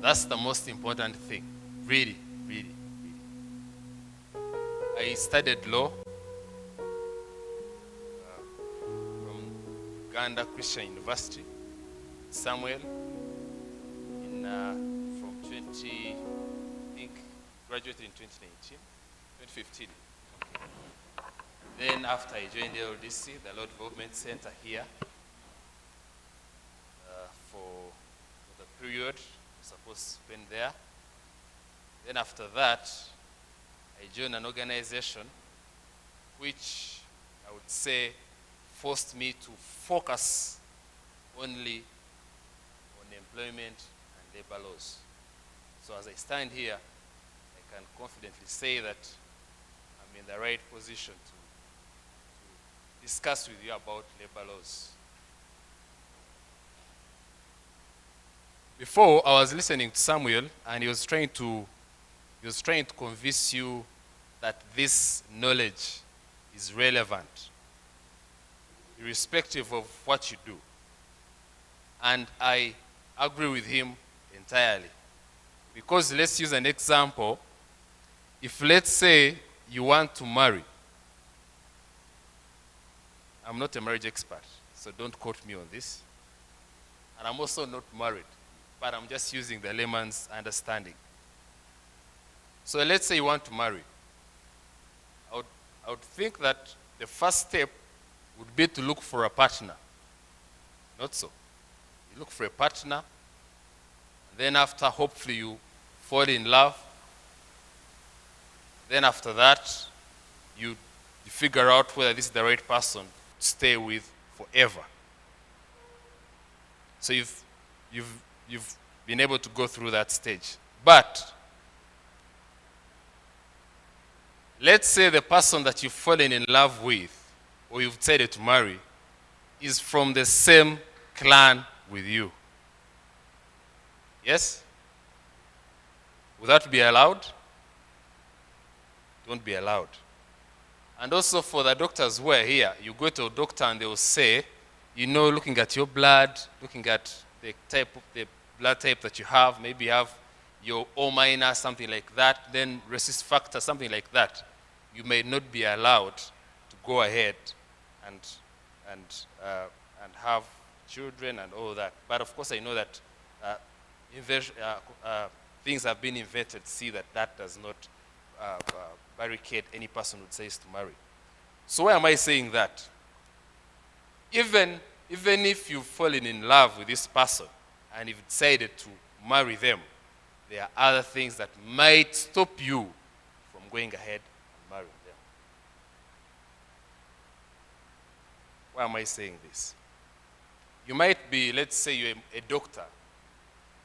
That's the most important thing. Really, really, really. I studied law from Uganda Christian University, Samuel, from 20, I think, graduated in 2019, 2015. Then after I joined the LDC, the Law Development Center here, for the period I was supposed to spend there. Then after that, I joined an organization which I would say forced me to focus only on employment and labor laws. So as I stand here, I can confidently say that I'm in the right position to discuss with you about labor laws. Before, I was listening to Samuel, and he was trying to convince you that this knowledge is relevant, irrespective of what you do. And I agree with him entirely. Because let's use an example. If, let's say, you want to marry, I'm not a marriage expert, so don't quote me on this. And I'm also not married, but I'm just using the layman's understanding. So let's say you want to marry. I would think that the first step would be to look for a partner. Not so. You look for a partner, and then after, hopefully, you fall in love. Then after that, you figure out whether this is the right person to stay with forever. So you've been able to go through that stage. But let's say the person that you've fallen in love with, or you've decided to marry, is from the same clan with you. Yes? Would that be allowed? Don't be allowed. And also for the doctors who are here, you go to a doctor and they will say, looking at your blood, looking at the blood type that you have, maybe you have your O minus, something like that, then resist factor, something like that, you may not be allowed to go ahead and have children and all that. But of course, I know that things have been invented. See that does not barricade any person who says to marry. So why am I saying that? Even if you've fallen in love with this person and you've decided to marry them, there are other things that might stop you from going ahead and marrying them. Why am I saying this? You might be, let's say you're a doctor,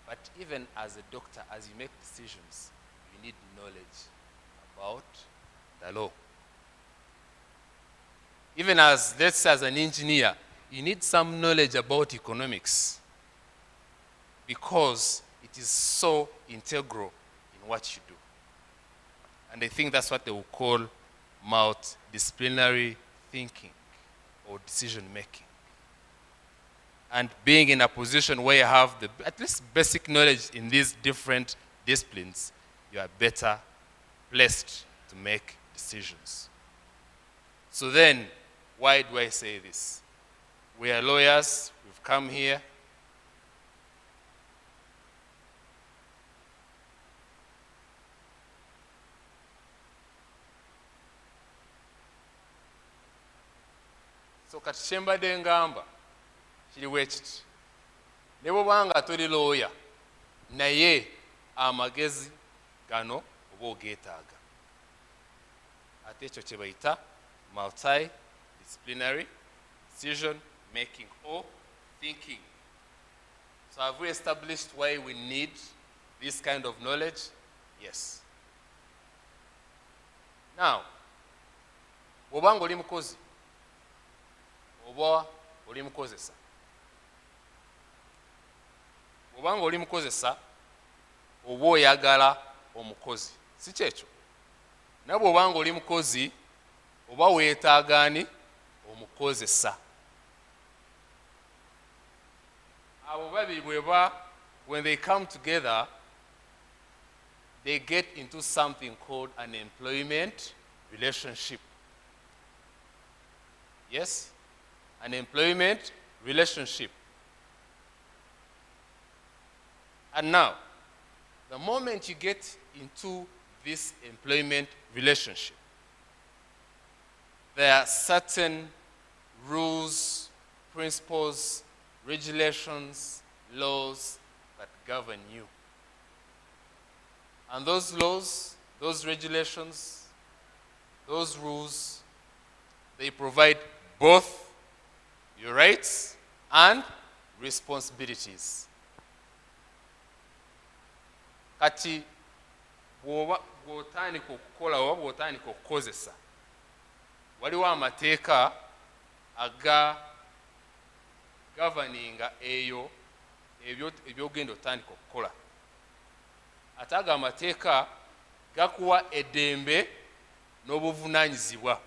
but even as a doctor, as you make decisions, you need knowledge about the law. Even as, let's say, as an engineer, you need some knowledge about economics because it is so integral in what you do. And I think that's what they will call multidisciplinary thinking or decision making. And being in a position where you have at least basic knowledge in these different disciplines, you are better placed to make decisions. So then, why do I say this? We are lawyers, we've come here. So kati kyembadde ngamba kiriwo ekiti. Ne bw'obanga toli lawyer, naye amagezi gano oba ogeetaaga. Ate ekyo kye bayita multidisciplinary decision making or thinking. So have we established why we need this kind of knowledge? Yes. Now, bw'obanga oli mukozi oba oli mukozesa, bw'obanga oli mukozesa oba oyagala omukozi, si kyekyo. Naye bw'obanga oli mukozi oba weetaagaani omukozesa. Abo babiri when they come together, they get into something called an employment relationship. Yes? An employment relationship. And now, the moment you get into this employment relationship, there are certain rules, principles, regulations, laws that govern you. And those laws, those regulations, those rules, they provide both your rights and responsibilities. Kati bw'otandika okukola oba bw'otandika okukozesa, waliwo amateeka aga governinga eyo ebyogenda otandika okukola. Ate ago amateeka gakuwa eddembe n'obuvunaanyizibwa.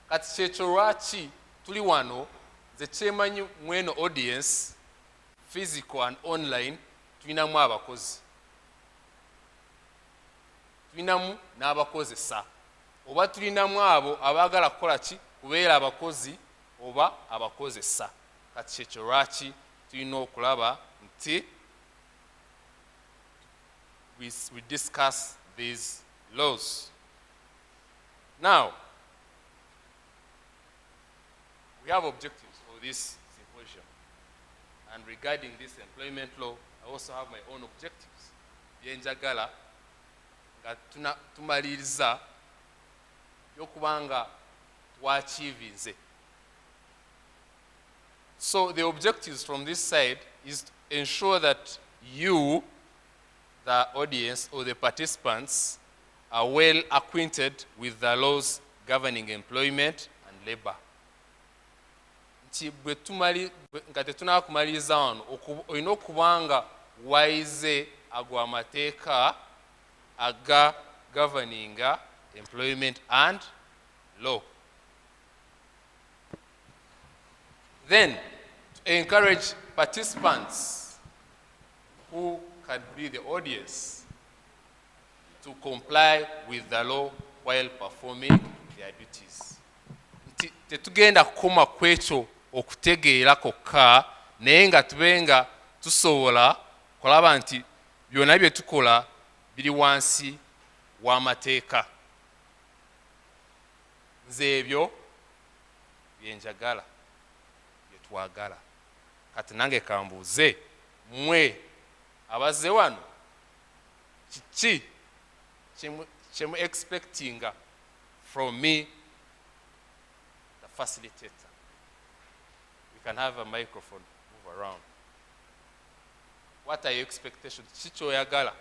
Kati kyekyo lwaki tuli wano, nze kyemanyi mweno audience, physical and online, tulinamu abakozi. Tulinamu n'abakozesa. Oba tulinamu abo abaagala kukola ki? Kubeera abakozi oba abakozesa. Kati kyekyo lwaki tulina okulaba nti we discuss these laws. Now, we have objectives for this symposium. And regarding this employment law, I also have my own objectives. Byenjagala nga tumaliriza byokubanga twachievinze. So the objectives from this side is to ensure that you, the audience or the participants, are well acquainted with the laws governing employment and labor. Nti nga tetunaba kumaliriza wano, olina okubanga waize ago amateeka aga governinga employment and law. Then, to encourage participants who can be the audience to comply with the law while performing their duties. Nti tetugenda kukoma kwekyo okutegeera kokka, naye nga tubenga tusobola kulaba nti byonna bye tukola biri wansi w'amateeka. Nze ebyo byenjagala, bye twagala. Kati nange kambuuze, mmwe abazze wano, kiki kyemu expectinga from me, the facilitator? We can have a microphone move around. What are your expectations? Kiki kyoyagala?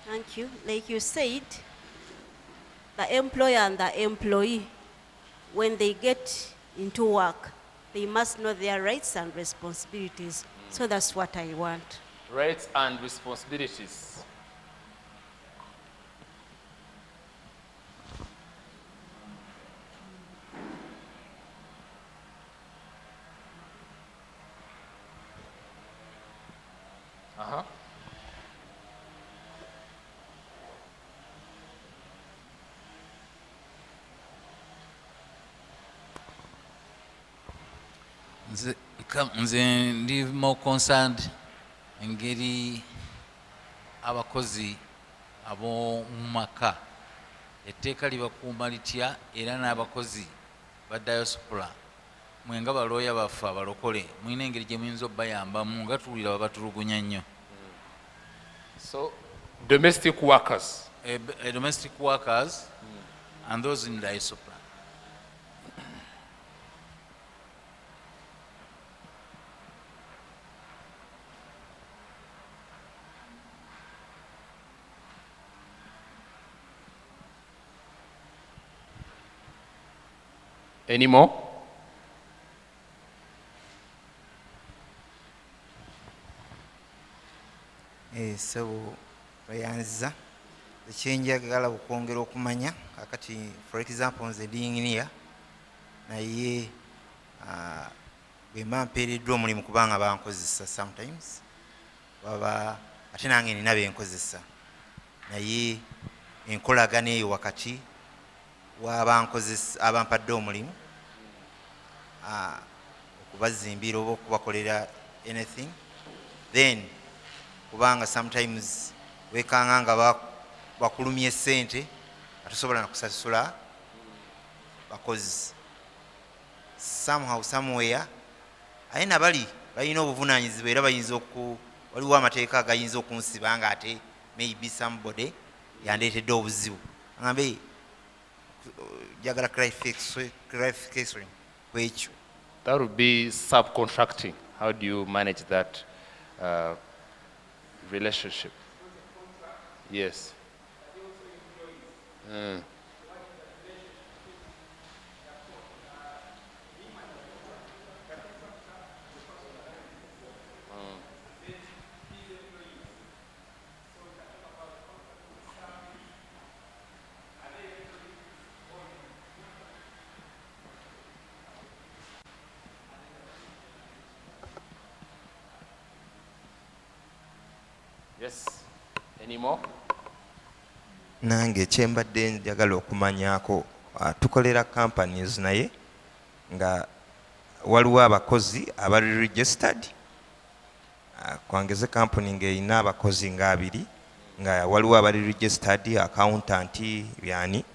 Thank you. Like you said, the employer and the employee, when they get into work, they must know their rights and responsibilities. So that's what I want. Rights and responsibilities. Nze ndi more concerned engeri abakozi ab'omu maka etteeka libakuuma litya, era n'abakozi ba diaspora mwe nga balooya baffe abalokole mulina engeri gye muyinza obbayambamu nga tuwulira babatulugunya nnyo. So domestic workers. Domestic workers and those in diaspora. Any more? So bayanziza ekyenjagala okwongera okumanya kakati for example nze ndi engineer naye bwe mba mpeereddwa omulimu kubanga bankozesa sometimes baba ate nange nina benkozesa naye enkolagana eyo wakati w'abankozesa abampadde omulimu okubazimbira oba okubakolera anything then kubanga sometimes wekanga nga bakulumya essente atusobola nakusasula bakozi somehow somewhere aye nabali balina obuvunanyizibwa era bayinza waliwo amateeka agayinza okunsiba nga ate maybe somebody yandeetedde obuzibu agambe jagala clarification kwekyo. That would be subcontracting. How do you manage that relationship? Yes. Yes. Any more? Nange kyembadde njagala okumanyaako tukolera companies naye nga waliwo abakozi abali registered kwangeze company ng'erina abakozi nga 2 nga waliwo abali registered accountant byani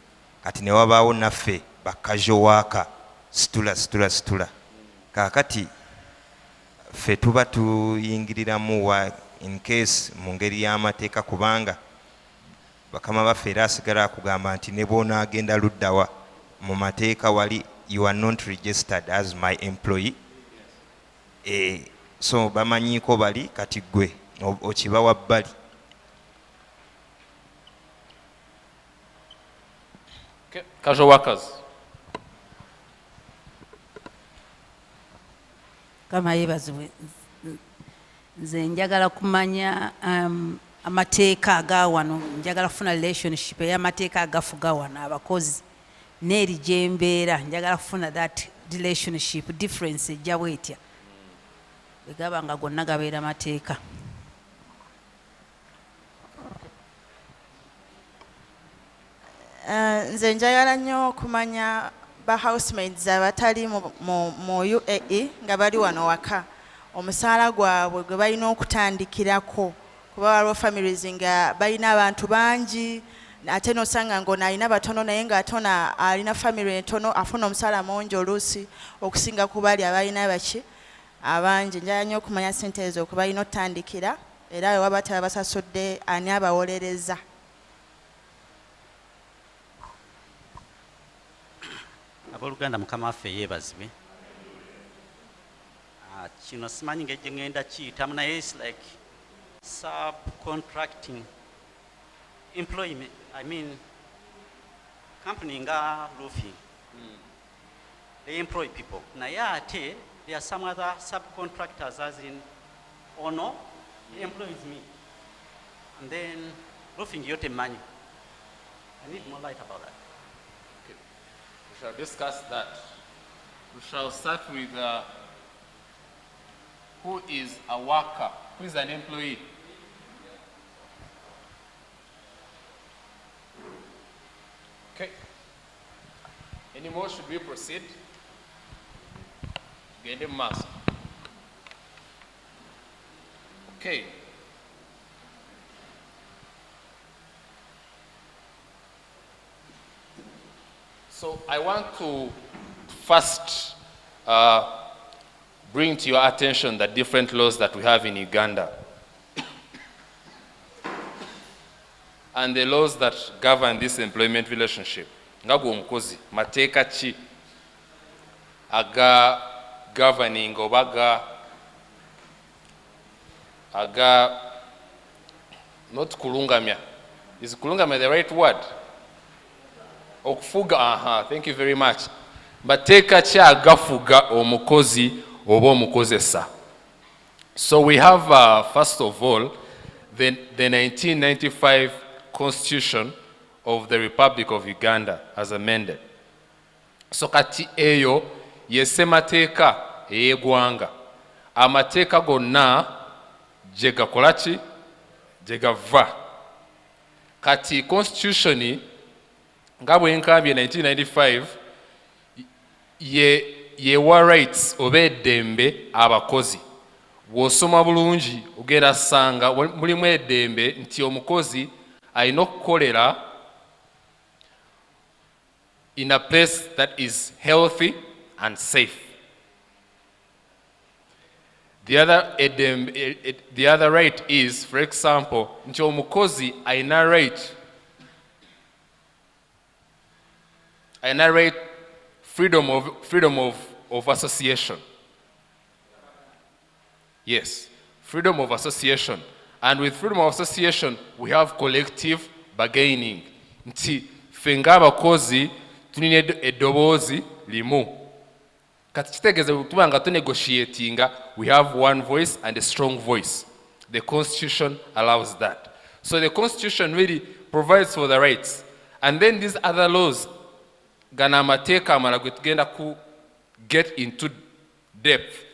kati ne wabaawo naffe ba casual worker situla kaakati ffe tuba tuyingiriramu wa in case mu ngeri y'amateeka kubanga bakama baffe era asigala akugamba nti ne bw'onaagenda luddawa mu mateeka wali you are not registered as my employee so bamanyiiko bali kati gwe okibawa bbali. Okay. Casual workers. Kama yebazibwe nze njagala kumanya amateeka agawano njagala kufuna relationship ey'amateeka agafuga wano abakozi n'eri gyembeera njagala kufuna that relationship difference ejja bwetya bwegaba nga gonna gabeera mateeka. Nze njagala nnyo okumanya ba housemaids abatali mu UAE nga bali wano waka omusaala gwabwe gwe balina okutandikirako kuba waliwo families nga balina abantu bangi ate nosanga ng'ono alina batono naye ng'atona alina family entono afuna omusaala mungi oluusi okusinga ku bali abalina baki abangi. Njagala nnyo okumanya ssente ezo kwe balina otandikira era we waba tabasasudde ani abawolereza. Abooluganda mukama waffe yeebazibwe. Kino simanyi ng'ejje ngenda kiyitamu naye is like subcontracting employment. I mean company nga roofing they employ people naye ate there are some other subcontractors as in ono he employs me and then roofing yote manyu. I need more light about that. Okay. We shall discuss that. We shall start with who is a worker, who is an employee. Okay. Any more? Should we proceed? Get the mask. Okay. So I want to first bring to your attention the different laws that we have in Uganda and the laws that govern this employment relationship. Ngago omukozi mateeka ki aga governing oba aga not kulungamya. Is kulungamya the right word? Okufuga, thank you very much. Mateeka ki agafuga omukozi oba omukozesa. So we have first of all the 1995 Constitution of the Republic of Uganda as amended. So kati eyo yesemateeka ey'eggwanga. Amateeka gonna gye gakola ki? Gye gava. Kati Constitution nga bwe nkambye 1995 yewa rights oba eddembe abakozi. Bw'osoma bulungi ogenda ssanga mulimu eddembe nti omukozi alina okukolera in a place that is healthy and safe. The other right is, for example, nti omukozi alina right freedom of association. Yes, freedom of association. And with freedom of association, we have collective bargaining. Nti fenga abakozi tulina eddoboozi limu. Kati kitegeeza tuba nga tunegotiatinga, we have one voice and a strong voice. The Constitution allows that. So the Constitution really provides for the rights. And then these other laws, gana amateeka amala gwe tugenda ku get into depth,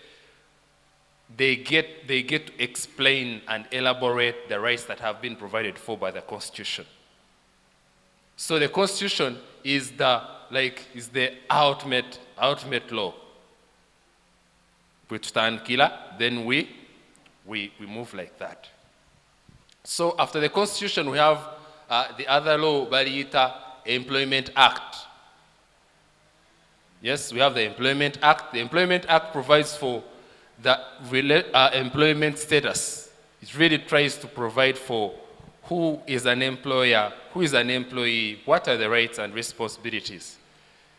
they get to explain and elaborate the rights that have been provided for by the Constitution. So the Constitution is the ultimate law. Then we move like that. So after the Constitution, we have the other law, Baliyita Employment Act. Yes, we have the Employment Act. The Employment Act provides for the employment status. It really tries to provide for who is an employer, who is an employee, what are the rights and responsibilities.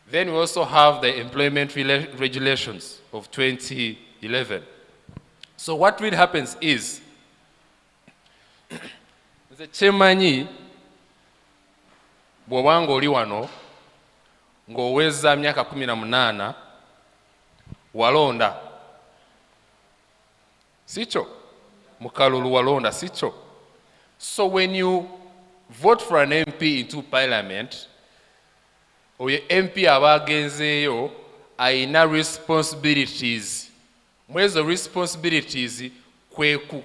Then we also have the employment regulations of 2011. So what really happens is, the kyemanyi bw'obanga oli wano ng'oweza myaka 18 walonda, sicho? Mukalulu walonda, sicho? So when you vote for an MP into parliament, oyo MP aba agenzeeyo ayina responsibilities. Mwezo responsibilities kwe ku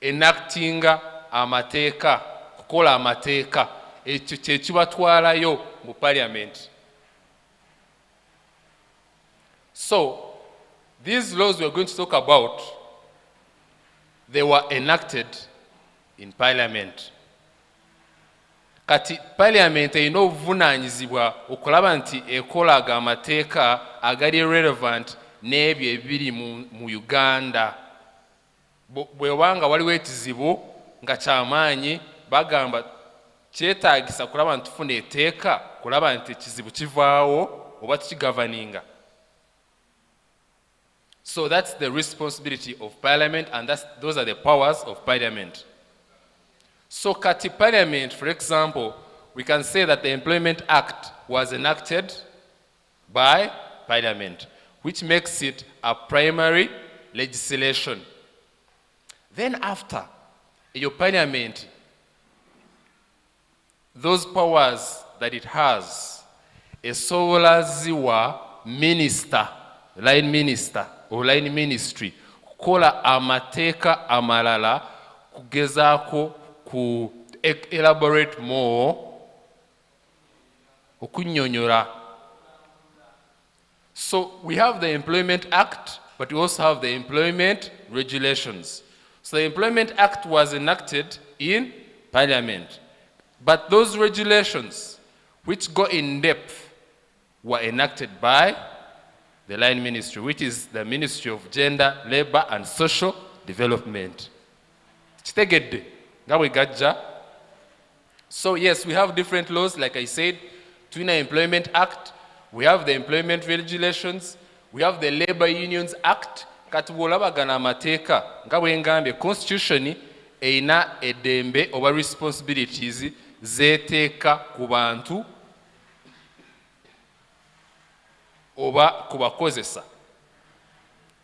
enactinga amateeka, kukola amateeka, ekyo kye kibatwalayo mu parliament. So these laws we are going to talk about, they were enacted in parliament. Kati parliament erina obuvunaanyizibwa okulaba nti ekolaga amateeka agali relevant n'ebyo ebiri mu Uganda. Bw'obanga waliwo ekizibu nga kyamaanyi, bagamba kyetaagisa kulaba nti tufuna etteeka kulaba nti ekizibu kivaawo oba tukigavaninga. So that's the responsibility of parliament, and those are the powers of parliament. So kati parliament, for example, we can say that the Employment Act was enacted by parliament, which makes it a primary legislation. Then after your parliament, those powers that it has, esobola ziwa minister, line minister or line ministry, kukola amateeka amalala kugezaako ku elaborate more, okunnyonnyola. So we have the Employment Act, but we also have the employment regulations. So the Employment Act was enacted in Parliament, but those regulations which go in depth were enacted by the line ministry, which is the Ministry of Gender, Labour and Social Development. Kitegedde nga bwe gajja. So yes, we have different laws, like I said, Twina Employment Act, we have the employment regulations, we have the Labour Unions Act. Kati bw'olabagana amateeka nga bwe ngambye, Constitution erina eddembe oba responsibilities zeeteeka ku bantu oba ku bakozesa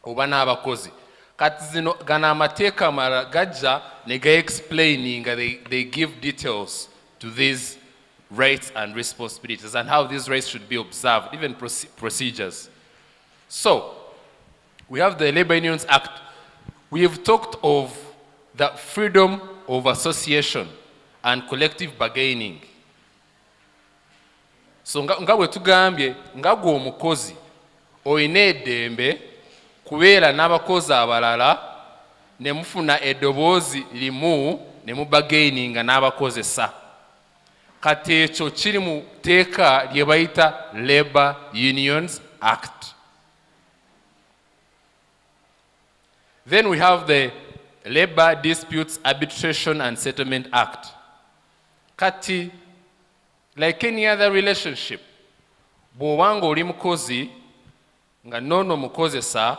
oba n'abakozi. Kati gana amateeka amalala gajja ne ga explaining, they give details to these rights and responsibilities and how these rights should be observed, even procedures. So, we have the Labor Unions Act. We have talked of the freedom of association and collective bargaining. So nga bwe tugambye nga gwe omukozi oyina eddembe kubeera n'abakozi abalala ne mufuna eddoboozi limu ne mubagaininga n'abakozesa. Kati ekyo kiri mu tteeka lye bayita Labor Unions Act. Then we have the Labor Disputes Arbitration and Settlement Act. Kati, like any other relationship, bw'obanga oli mukozi nga nono mukozesa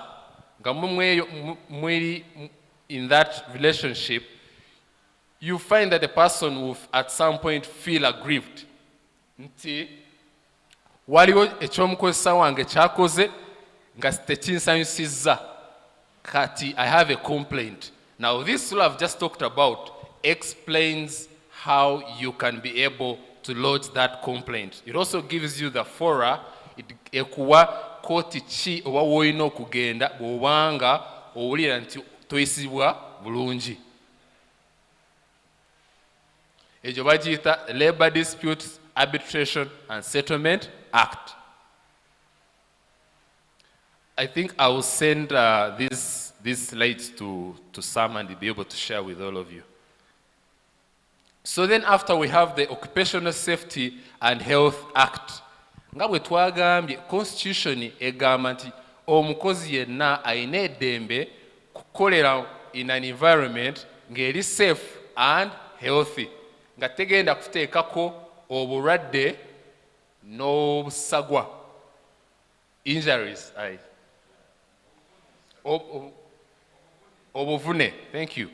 nga mweri in that relationship, you find that the person will at some point feel aggrieved. Nti waliwo ekyomukozesa wange kyakoze nga tekinsanyusizza. Kati, I have a complaint. Now, this law I've just talked about explains how you can be able to lodge that complaint. It also gives you the fora, ekuwa koti chi oba woyina okugenda bw'obanga owulira nti toyisibwa bulungi. Ekyo bagiyita Labor Disputes Arbitration and Settlement Act. I think I will send these slides to Sam and he'll be able to share with all of you. So then after we have the Occupational Safety and Health Act. Nga bwe twagambye constitution egamba nti omukozi yenna ayina eddembe kukolera in an environment ng'eri safe and healthy. Nga tegenda kuteekako obulwadde n'obusagwa. Injuries. Obuvune, thank you.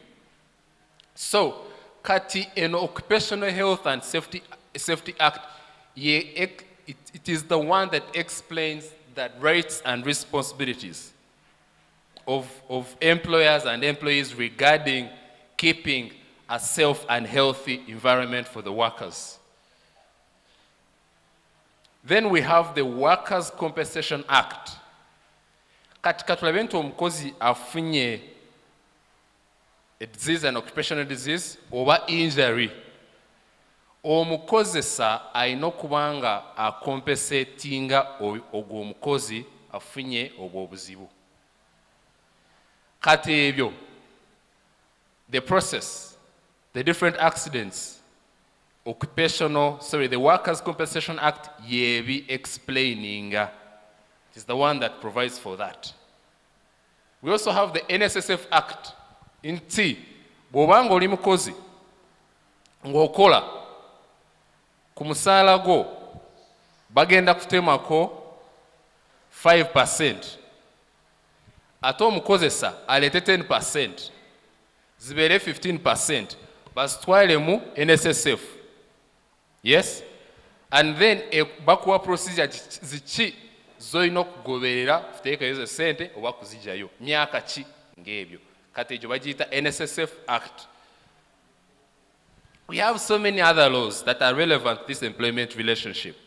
So, kati eno Occupational Health and Safety Act, it is the one that explains the rights and responsibilities of employers and employees regarding keeping a safe and healthy environment for the workers. Then we have the Workers' Compensation Act. Katika tulabe nti omukozi afunye a disease, an occupational disease, oba injury, omukozesa alina okubanga akompensatinga ogwo omukozi afunye obwo obuzibu. Kati ebyo, the process, the different accidents, the Workers' Compensation Act yebi explaining. It is the one that provides for that. We also have the NSSF Act. Inti, bw'obanga oli mukozi ng'okola ku musaala gwo bagenda kutemako 5%. Ate omukozesa aleete 10%. Zibeere 15%. Bazitwale mu NSSF. Yes? And then bakuwa procedure ziki zoyina okugoberera kuteekayo ze ssente oba kuzigyayo. Myaka ki ng'ebyo. Kati ekyo bagiyita NSSF Act. We have so many other laws that are relevant to this employment relationship.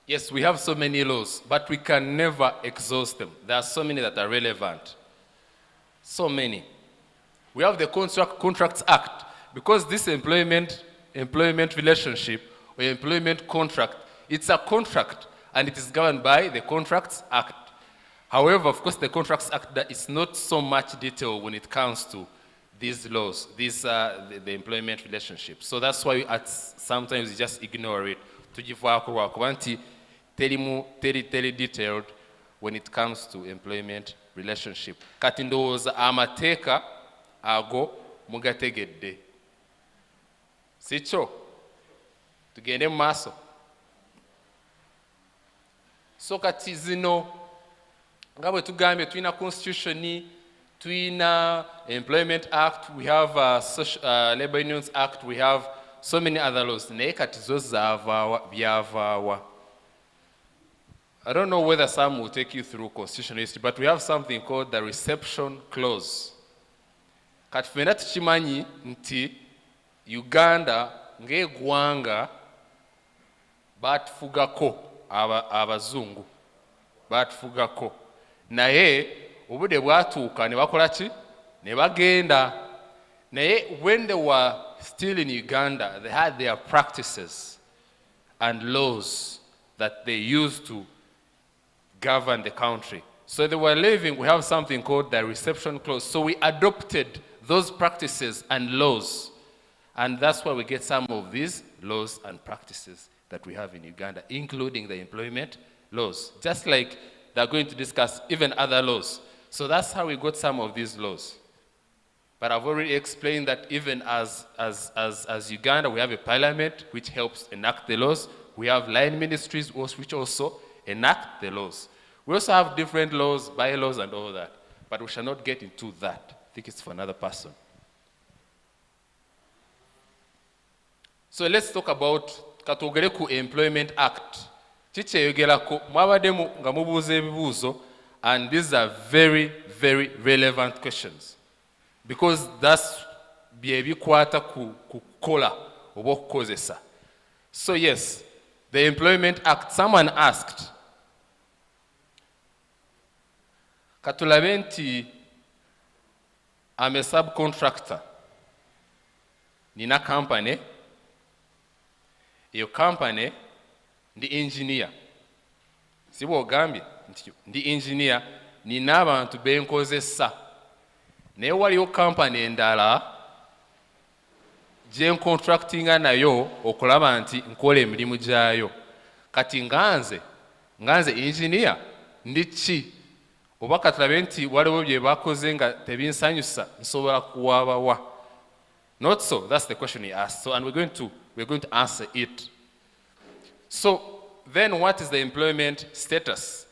Yes, we have so many laws, but we can never exhaust them. There are so many that are relevant. So many. We have the Contracts Act, because this employment relationship or employment contract, it's a contract and it is governed by the Contracts Act. However, of course, the Contracts Act is not so much detail when it comes to these laws, the employment relationship. So that's why sometimes you just ignore it. Teri detailed when it comes to employment relationship. Kati ndowooza amateeka ago mugategedde. Sikyo? Tugende mu maaso. So kati zino nga bwe tugambye tulina constitution, Twina Employment Act, we have Labor Unions Act, we have so many other laws. Naye kati zo zaavaawa byavaawa. I don't know whether some will take you through constitutional history, but we have something called the reception clause. Kati ffenna tukimanyi nti Uganda ng'eggwanga baatufugako abazungu baatufugako naye obudde bwatuuka ne bakola ki ne bagenda naye when they were still in Uganda they had their practices and laws that they used to govern the country. So they were leaving, we have something called the reception clause. So we adopted those practices and laws. And that's why we get some of these laws and practices that we have in Uganda, including the employment laws. Just like they're going to discuss even other laws. So that's how we got some of these laws. But I've already explained that even as Uganda, we have a parliament which helps enact the laws. We have line ministries which also enact the laws. We also have different laws, bylaws, and all that. But we shall not get into that. I think it's for another person. So let's talk about katwogere ku Employment Act. Kikyeyogerako mwabaddemu nga mubuuza ebibuuzo, and these are very, very relevant questions. Because that's bye bikwata ku kukola oba okukozesa. So yes, the Employment Act, someone asked, katulabe nti I'm a subcontractor. Nina company. Iyo company ndi engineer. Sibo ogambye nti ndi engineer nina abantu benkozesa. Naye waliyo company endala gye ncontractinga nayo okulaba nti nkola emirimu gyayo. Kati nganze engineer ndi ki? Oba katulabe nti waliwo bye bakoze nga tebinsanyusa nsobola kuwaabawa. Not so. That's the question he asked. So, and we're going to answer it. So, then what is the employment status?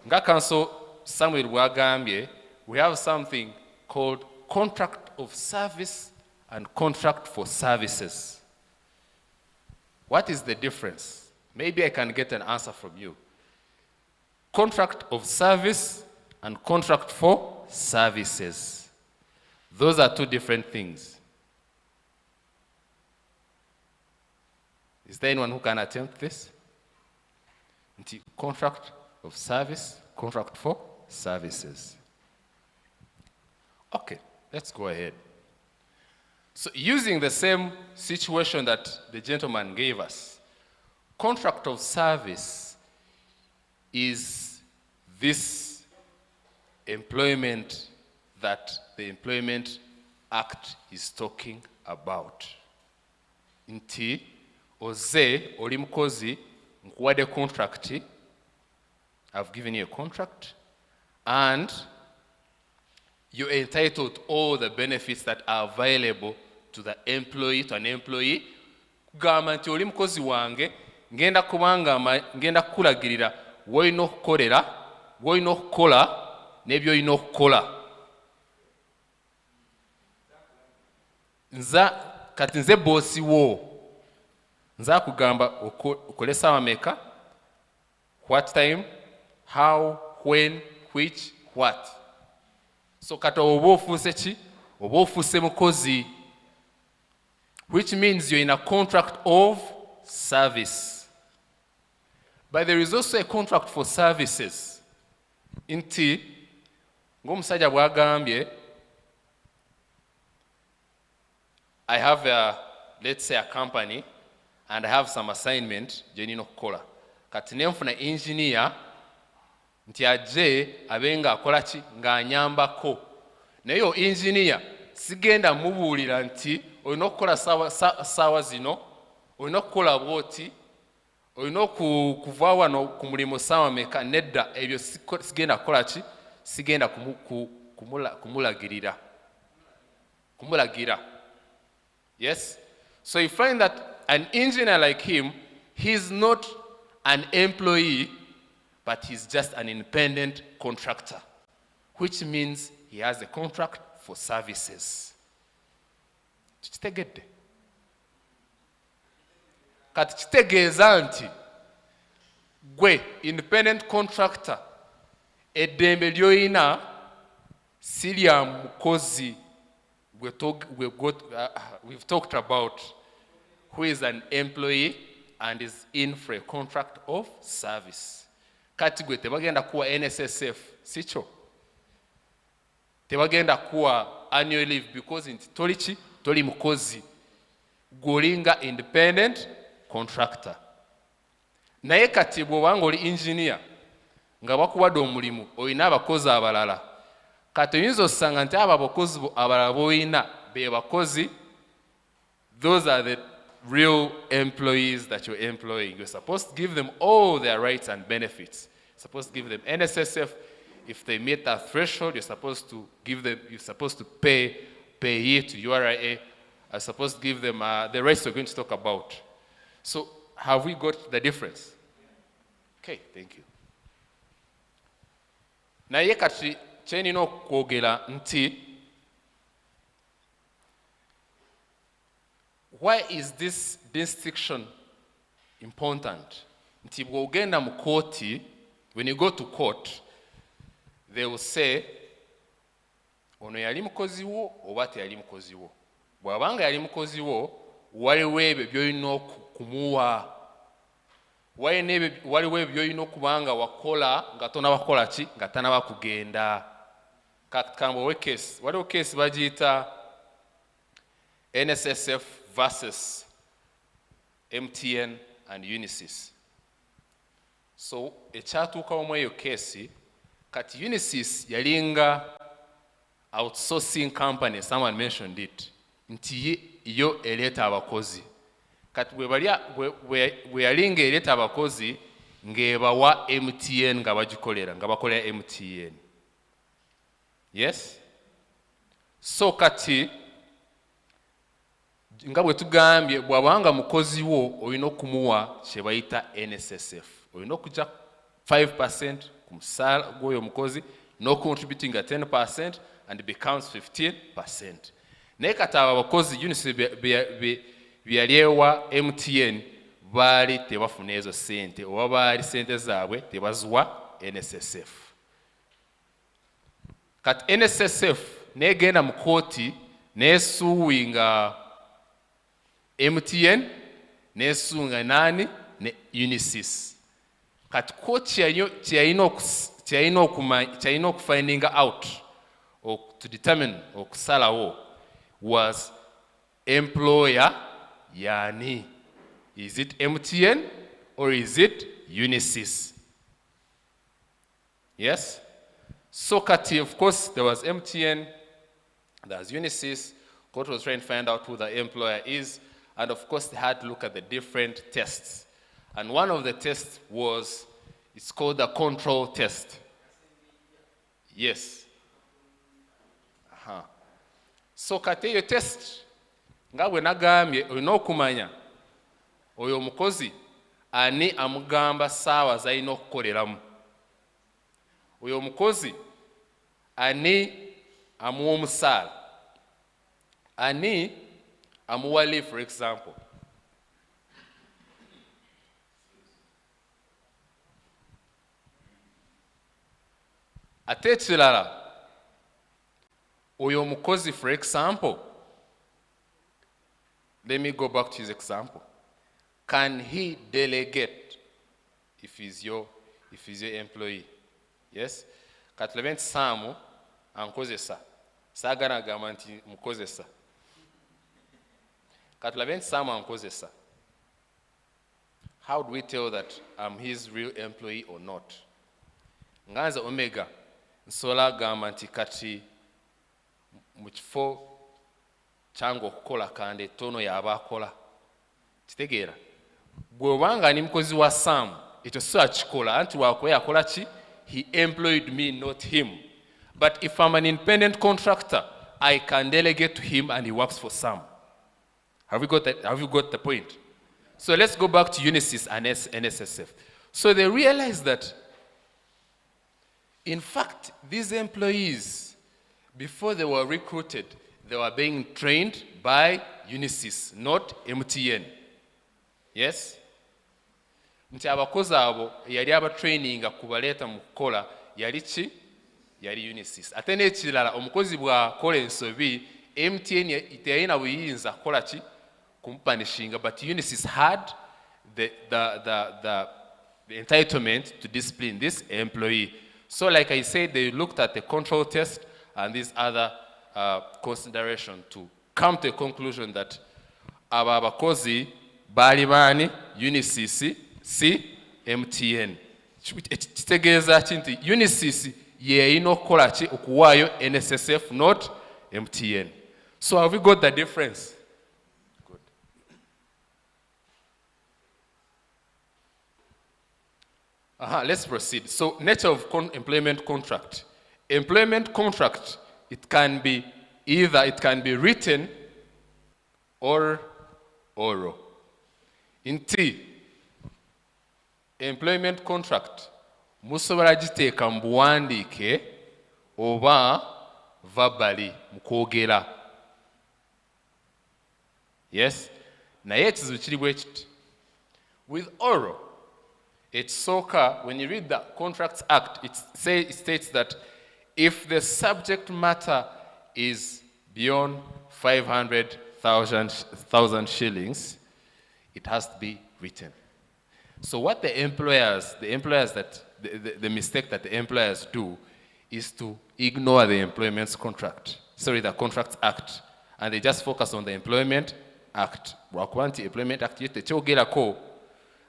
Nga Council Samuel Bwagambye, we have something called contract of service and contract for services. What is the difference? Maybe I can get an answer from you. Contract of service and contract for services. Those are two different things. Is there anyone who can attempt this? Contract of service, contract for services. Okay, let's go ahead. So using the same situation that the gentleman gave us, contract of service is this employment that the Employment Act is talking about. Nti oze oli mukozi nkuwadde contract, I've given you a contract, and you're entitled to all the benefits that are available to the employee, to an employee. Kugamba nti oli mukozi wange ngenda kukulagirira w'olina okukolera, w'olina okukola n'eby'olina okukola. Kati nze boosi wo nza kugamba okole ssaawa meka, what time, how, when, which, what. So kati oba ofuuse ki? Oba ofuuse mukozi, which means you're in a contract of service. But there is also a contract for services. Nti ng'omusajja bw'agambye, I have let's say a company, and I have some assignment gye nina okukola. Kati ne nfuna engineer nti ajje abenga akola ki ng'anyambako. Naye yo engineer sigenda mubuulira nti olina okukola ssaawa zino, olina okukola bwoti, olina okuva wano ku mulimu ssaawa meka. Nedda, ebyo sigenda kukola ki? Sigenda kumulagira. Yes? So you find that an engineer like him, he's not an employee, but he's just an independent contractor, which means he he has a contract for services. Kitegedde. Kati kitegeeza nti gwe independent contractor eddembe ly'oyina si lya mukozi we've talked about, who is an employee and is in for a contract of service. Kati gwe tebagenda kuwa NSSF, sicho? Tebagenda kuwa annual leave because nti toli mukozi, gwolinga independent contractor. Naye kati bw'obanga oli engineer nga bakuwadde omulimu olina abakozi abalala, kati oyinza osanga nti abo abakozi abalala b'olina be bakozi, those are the real employees that you're employing. You're supposed to give them all their rights and benefits. You're supposed to give them NSSF. If they meet that threshold, you're supposed to pay it to URA. You're supposed to give them the rights we're going to talk about. So have we got the difference? Okay, thank you. Naye kati kyenina okwogera nti, why is this distinction important? Nti bw'ogenda mu kooti, when you go to court, they will say, ono yali mukozi wo oba teyali mukozi wo. Bw'abanga yali mukozi wo, waliwo ebyo by'olina okumuwa. Waliwo ebyo by'olina okubanga wakola nga tonabakola ki? Nga tanaba kugenda. Kambo case, waliwo case bagiyita NSSF versus MTN and Unisys. So ekyatuukawo mu eyo case, kati Unisys yalinga outsourcing company, someone mentioned it, nti yo eleeta abakozi. Kati bwe yalinga eleeta abakozi ng'ebawa MTN nga bagikolera, nga bakolera MTN. Yes? So kati nga bwe tugambye, bw'abanga mukozi wo olina okumuwa kye bayita NSSF. Olina okujja 5% ku musaala gw'oyo mukozi, no contributing at 10% and becomes 15%. Naye kati abo abakozi Unisys byali ewa MTN baali tebafuna ezo ssente, oba baali ssente zaabwe tebaziwa NSSF. Kati NSSF negenda mu kooti nesuwinga MTN, nesunga nani? Ne Unisys. Kati kooti kyalina okufinding out or to determine okusalawo was employer yani. Is it MTN or is it Unisys? Yes? So kati, of course, there was MTN, there was Unisys. Court was trying to find out who the employer is, and of course they had to look at the different tests. And one of the tests was, it's called the control test. Yes. So kati eyo test, nga bwe nagambye olina okumanya oyo omukozi ani amugamba ssaawa z'alina okukoleramu. Oyo omukozi ani amuwa omusaala, ani amuwa leave, for example. Ate ekirala, oyo omukozi, for example, let me go back to his example. Can he delegate if he's your employee? Yes? Kati lebe nti Saamu ankozesa, saagala agamba nti mukozesa. Kati lebe nti Saamu ankozesa. How do we tell that I'm his real employee or not? Nganze Omega nsobola agamba nti kati mu kifo kyange okukola kande ttono y'aba akola. Kitegeera? Bw'obanga ni mukozi wa Saamu, ekyo so akikola, anti waakola yakola ki? He employed me, not him. But if I'm an independent contractor, I can delegate to him and he works for Sam. Have you got that? Have you got the point? So let's go back to Unisys and NSSF. So they realized that, in fact, these employees, before they were recruited, they were being trained by Unisys, not MTN. Yes? Nti abakozi abo yali abatraininga kubaleeta mu kukola yali ki? Yali Unisys. Ate n'ekirala omukozi bw'akola ensobi, MTN teyalina buyinza kukola ki? Kumupanishinga, but Unisys had the entitlement to discipline this employee. So like I said, they looked at the control test and these other consideration to come to a conclusion that abo abakozi baali baani? Unisys si MTN. Kitegeeza ki nti Unisys yeyina okukola ki? Okuwaayo NSSF, not MTN. So have we got the difference? Good. Let's proceed. So nature of employment contract. Employment contract, it can be written or oral. In T, employment contract, musobola giteeka mu buwandiike oba verbally mu kwogera. Yes? Naye ekizibu kiri bwe kiti. With oral, ekisooka, when you read the Contracts Act, it states that if the subject matter is beyond 500,000 shillings, it has to be written. So what the mistake that the employers do is to ignore the the Contracts Act, and they just focus on the Employment Act. Wakuba Employment Act tekyogerako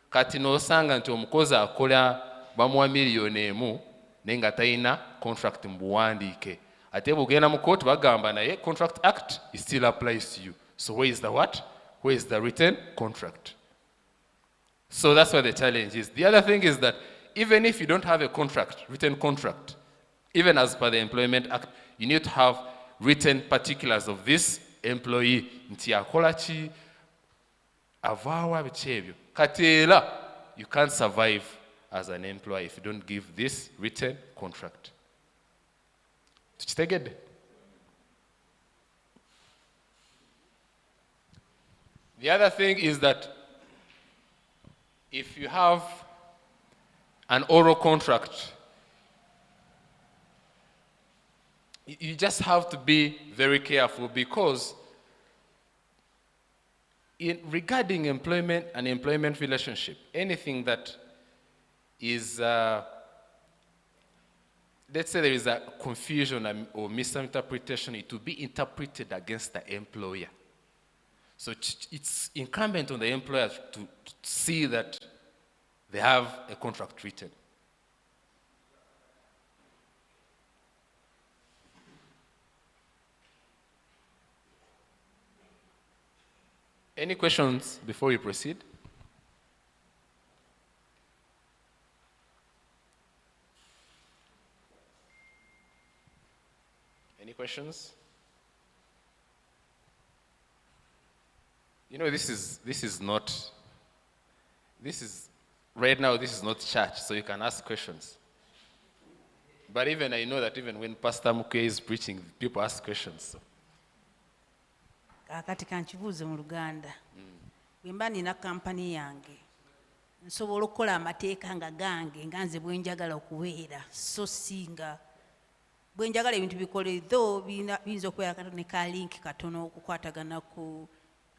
kati n'osanga nti omukozi akola bamuwa miliyoni emu naye nga talina contract mu buwandiike. Ate bugenda mu court bagamba naye Contract Act it still applies to you. So where is the what? Where is the written contract? So that's where the challenge is. The other thing is that even if you don't have a written contract, even as per the Employment Act, you need to have written particulars of this employee. Nti akola ki, avaawa biki ebyo. Kati era, you can't survive as an employer if you don't give this written contract. Tukitegedde? The other thing is that if you have an oral contract, you just have to be very careful, because regarding employment and employment relationship, anything that is, let's say there is a confusion or misinterpretation, it will be interpreted against the employer. So it's incumbent on the employer to see that they have a contract written. Any questions before we proceed? Any questions? You know, this is right now, this is not church, so you can ask questions. But even I know that even when Pastor Muke is preaching, people ask questions. So. Kakati kankibuuze mu Luganda. Bwe mba nina kampani yange, nsobola okukola amateeka nga gange nga nze bwe njagala okubeera, so singa bwe njagala ebintu bikole, though biyinza okubeera ne ka link katono okukwatagana ku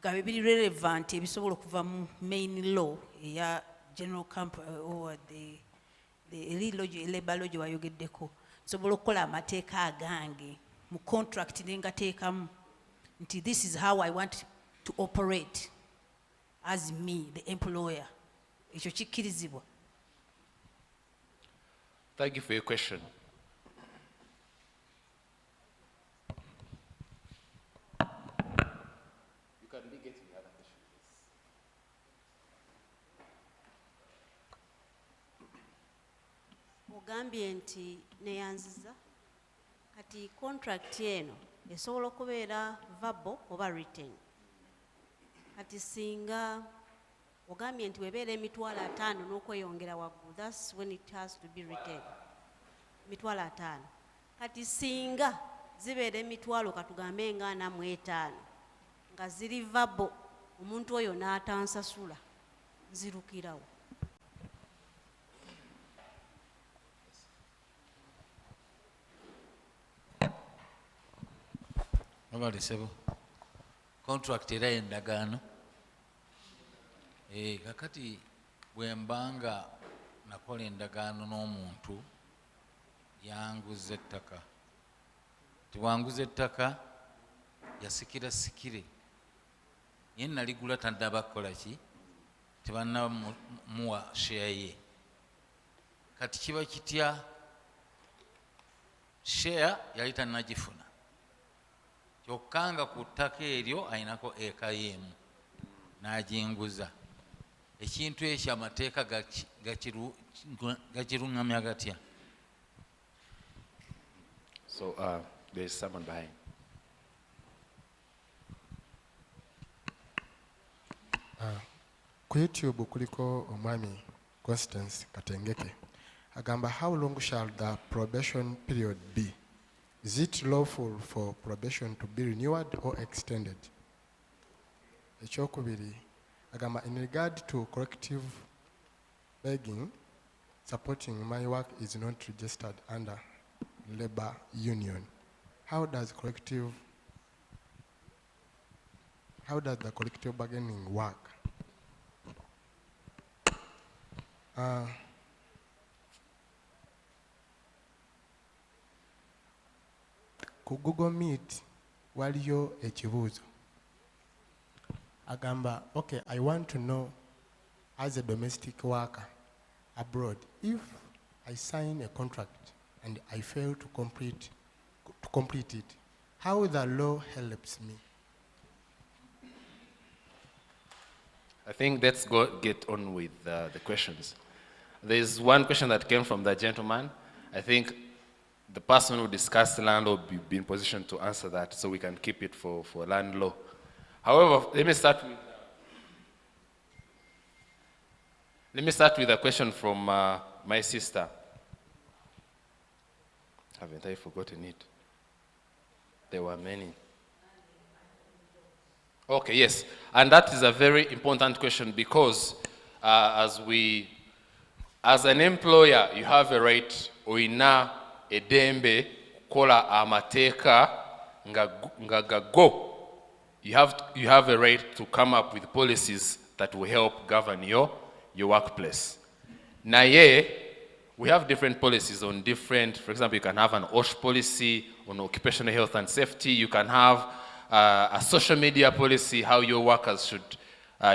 nga biri relevant ebisobola okuva mu main law eya general or the labor law gye wayogeddeko. Nsobola okukola amateeka agange mu contract ne ngateekamu nti this is how I want to operate as me, the employer. Ekyo kikkirizibwa. Thank you for your question. You can be getting the other question, please. Ogambye nti neyanziza kati contract eno esobola okubeera verbal oba written. Kati singa ogambye nti webeera emitwalo 5 n'okweyongera waggulu, that's when it has to be written. Emitwalo 5. Kati singa zibeera emitwalo katugambe nga 45 nga ziri vabo omuntu oyo n'atansasula nzirukirawo. Nobalisebo contract era endagaano kakati bwembanga nakola endagaano n'omuntu yanguza ettaka tiwanguza ettaka yasikira sikire ye naligula tannaba kukola ki tebannamuwa share ye kati kiba kitya share yali tannagifuna kyokka nga ku ttaka eryo ayinako eka y'emu n'aginguza ekintu ekyo amateeka gakiruŋŋamya gatya? So there is someone behind. Ku YouTube kuliko omwami Constance Katengeke agamba, how long shall the probation period be? Is it lawful for probation to be renewed or extended? Ekyokubiri agamba, in regard to collective begging, supporting my work is not registered under labor union. How does the collective bargaining work? Ku Google Meet waliyo ekibuuzo agamba, okay, I want to know as a domestic worker abroad, if I sign a contract and I fail to complete it, how the law helps me? I think let's get on with the questions. There's one question that came from the gentleman. I think the person who discussed land law will be in position to answer that, so we can keep it for land law. However, let me start with a question from my sister. Haven't I forgotten it? There were many. Okay, yes, and that is a very important question because as an employer, you have a right oina edembe kola amateeka nga go. You have a right to come up with policies that will help govern your workplace. Naye, we have different policies on different, for example, you can have an OSH policy on occupational health and safety. You can have a social media policy, how your workers should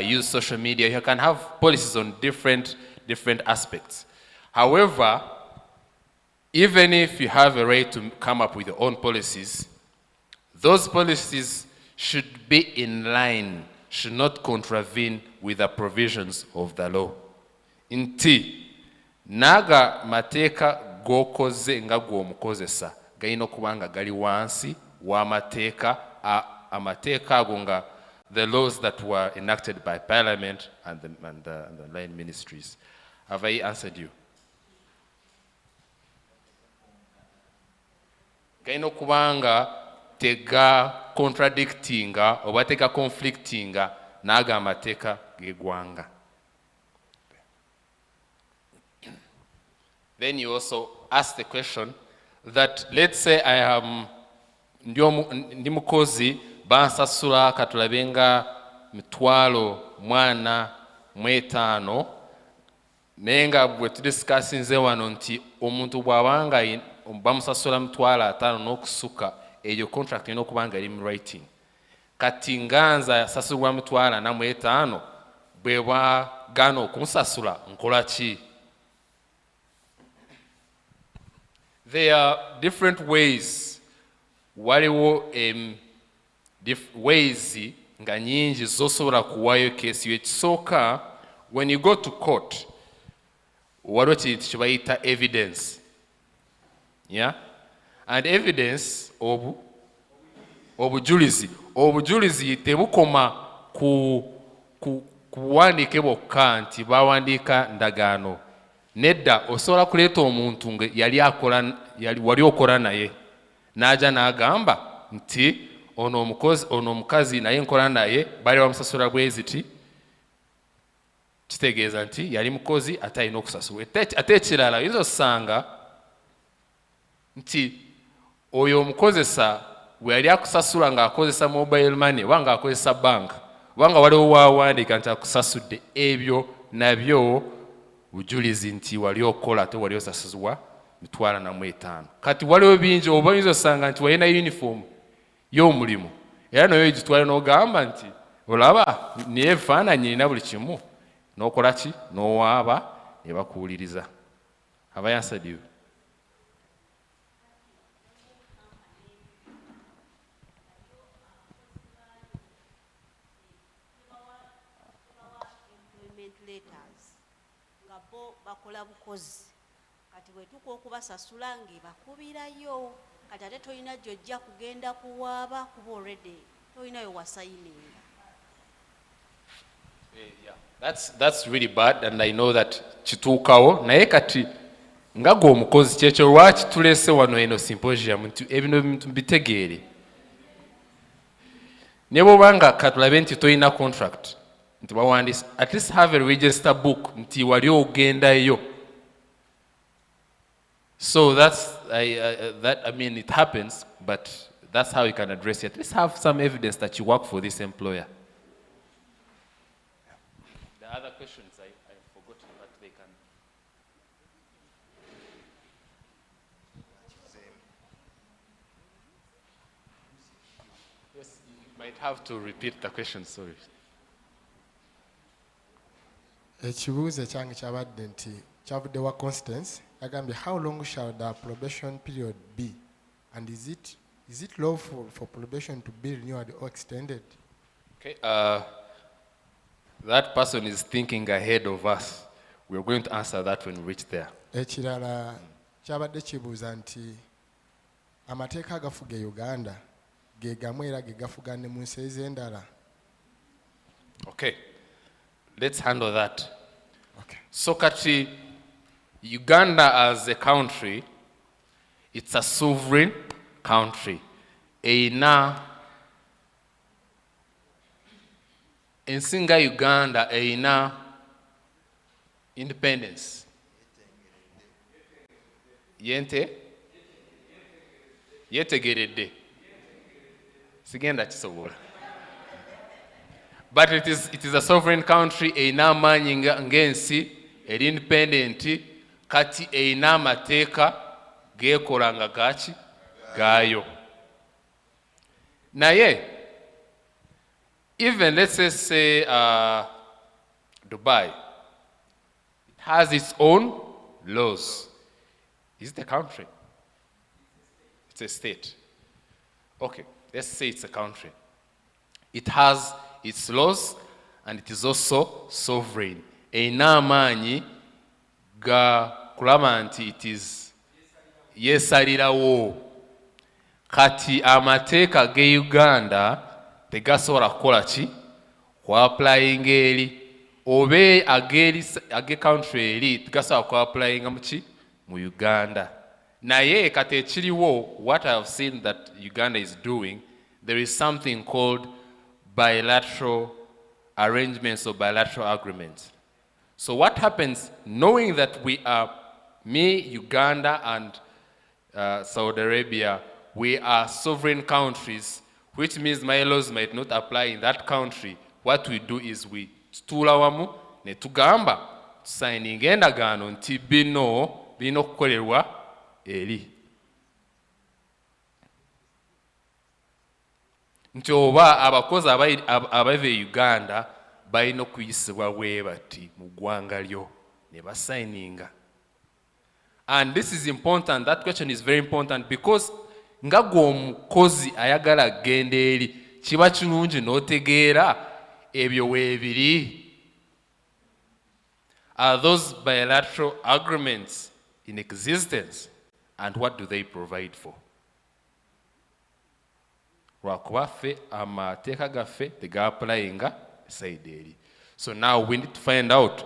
use social media. You can have policies on different aspects. However, even if you have a right to come up with your own policies, those policies should be in line, should not contravene with the provisions of the law. Inti, naga mateeka gokoze nga gwomukozesa galina okuba nga gali wansi w'amateeka amateeka ago nga the laws that were enacted by Parliament and the line ministries. Have I answered you? Galina okuba nga tega contradictinga oba tega conflictinga naga amateeka g'eggwanga. Then you also ask the question that, let's say I am ndi mukozi bansasula katulabe nga $45,000 naye nga bwe tudisikasinze wano nti omuntu bw'abanga bamusasula $50,000 n'okusuka eyo contract erina okuba nga eri mu writing. Kati nga nze asasulwa $45,000 bwe bwagaana okunsasula nkola ki? There are different ways. Waliwo ways nga nyingi zosobola kuwaayo case yo. Ekisooka, when you go to court, waliwo kintu kye bayita evidence. Yeah? And evidence, obujulizi tebukoma ku buwandiike bwokka nti bawandiika ndagaano. Nedda osobola kuleeta omuntu nga wali okola naye n'aja n'agamba nti ono omukazi naye nkola naye bali bamusasula bweziti, kitegeeza nti yali mukozi ate alina okusasulwa. Ate ekirala oyinza osanga nti oyo omukozesa bwe yali akusasula ng'akozesa mobile money oba ng'akozesa banka oba nga waliwo waawandiika nti akusasudde, ebyo nabyo bujulizi nti wali okola ate wali osasuzibwa 45,000. Kati waliwo bingi, oba oyinza osanga nti walina uniform y'omulimu era nayo gitwale n'ogamba nti olaba niye ebifaananyi erina buli kimu, n'okola ki n'owaaba ne bakuwuliriza. Have I answered you? Employment letters nga bo bakola bukozi kati bwetuka okubasasula ng'ebakubirayo kati ate tolina gyojja kugenda kuwaaba kuba already tolinayo wasayininga. Yeah. That's really bad, and I know that kituukawo naye kati nga gwe omukozi kyekyo lwaki tuleese wano eno symposium nti ebino bintu bitegeere. Ne bw'obanga katulabe nti tolina contract nti bawandiisa, at least have a register book nti wali ogendayo. So I mean it happens, but that's how you can address it. At least have some evidence that you work for this employer. The other questions I forgot, but they can. Yes, you might have to repeat the question, sorry. Ekibuuzo ekyange kyabadde nti kyavudde wa Constance yagambye how long shall the probation period be, and is it lawful for probation to be renewed or extended? Okay, that person is thinking ahead of us. We're going to answer that when we reach there. Ekirala kyabadde kibuuza nti amateeka agafuga Uganda ge gamu era ge gafuga ne mu nsi ez'endala. Okay, let's handle that. Okay. So kati Uganda as a country, it's a sovereign country. Eina ensinga Uganda eina independence. Yetegeredde. Sigenda kisobola. But it is a sovereign country, eina amaanyi ng'ensi, eri independent, kati eina amateeka geekola nga gaki gaayo. Naye, even let's say Dubai, it has its own laws. Is it a country? It's a state. Okay, let's say it's a country. It has its laws and it is also sovereign. Eina amaanyi ga kulaba nti it is yeesalirawo. Kati amateeka ge Uganda tegasobola kukola ki ku-applying eri oba age country eri tegasobola ku-applyinga mu ki mu Uganda. Naye kati ekiriwo, what I have seen that Uganda is doing, there is something called bilateral arrangements or bilateral agreements. So what happens, knowing that we are, me, Uganda, and Saudi Arabia, we are sovereign countries, which means my laws might not apply in that country. What we do is we tutuula wamu ne tugamba signing endagaano nti bino birina okukolerwa eri. Nti oba abakozi abava e Uganda balina okuyisibwa bwe bati mu ggwanga lyo ne basayininga. And this is important, that question is very important, because nga gwe omukozi ayagala kgenda eri kiba kirungi n'otegeera ebyo weebiri. Are those bilateral agreements in existence, and what do they provide for? Lwakuba ffe amateeka gaffe tegaapulayinga side eri. So now we need to find out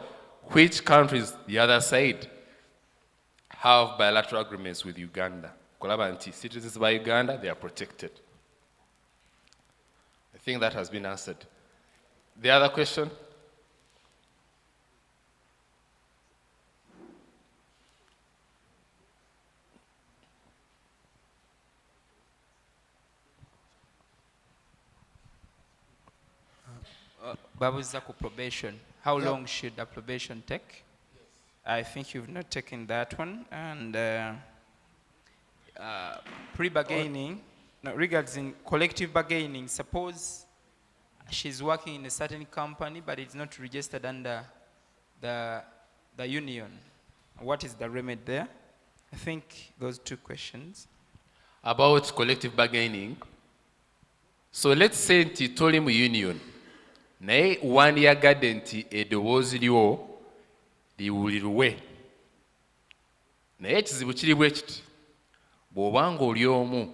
which countries the other side have bilateral agreements with Uganda. kulaba nti citizens by Uganda, they are protected. I think that has been answered. The other question? Babuza ku probation. How long should the probation take? I think you've not taken that one. And pre-bargaining, no, regarding collective bargaining, suppose she's working in a certain company, but it's not registered under the union. What is the remedy there? I think those two questions. About collective bargaining. So let's say nti toli mu union. Naye wandiyagadde nti eddoboozi lyo liwulirwe. Naye ekizibu kiri bwe kiti. Bw'obanga oli omu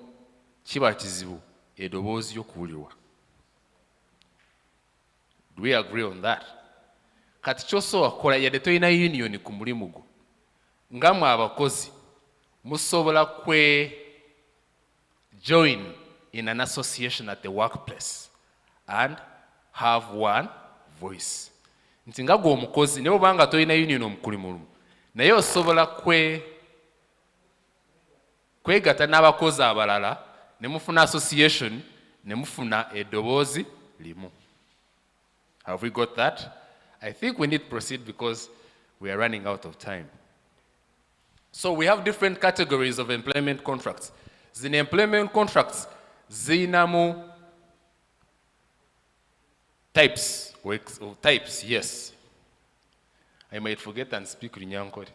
kiba kizibu eddoboozi ly'okuwulirwa. Do we agree on that? Kati ky'osobola kukola yadde tolina union ku mulimu gwo. Nga mmwe abakozi musobola join in an association at the workplace and have one voice. Nti nga gwe omukozi naye obanga tolina union omukulimulumu naye osobola kwegatta n'abakozi abalala ne mufuna association ne mufuna eddoboozi limu. Have we got that? I think we need to proceed because we are running out of time. So we have different categories of employment contracts. Zino employment contracts zinamu types, yes. I might forget and speak Runyankore.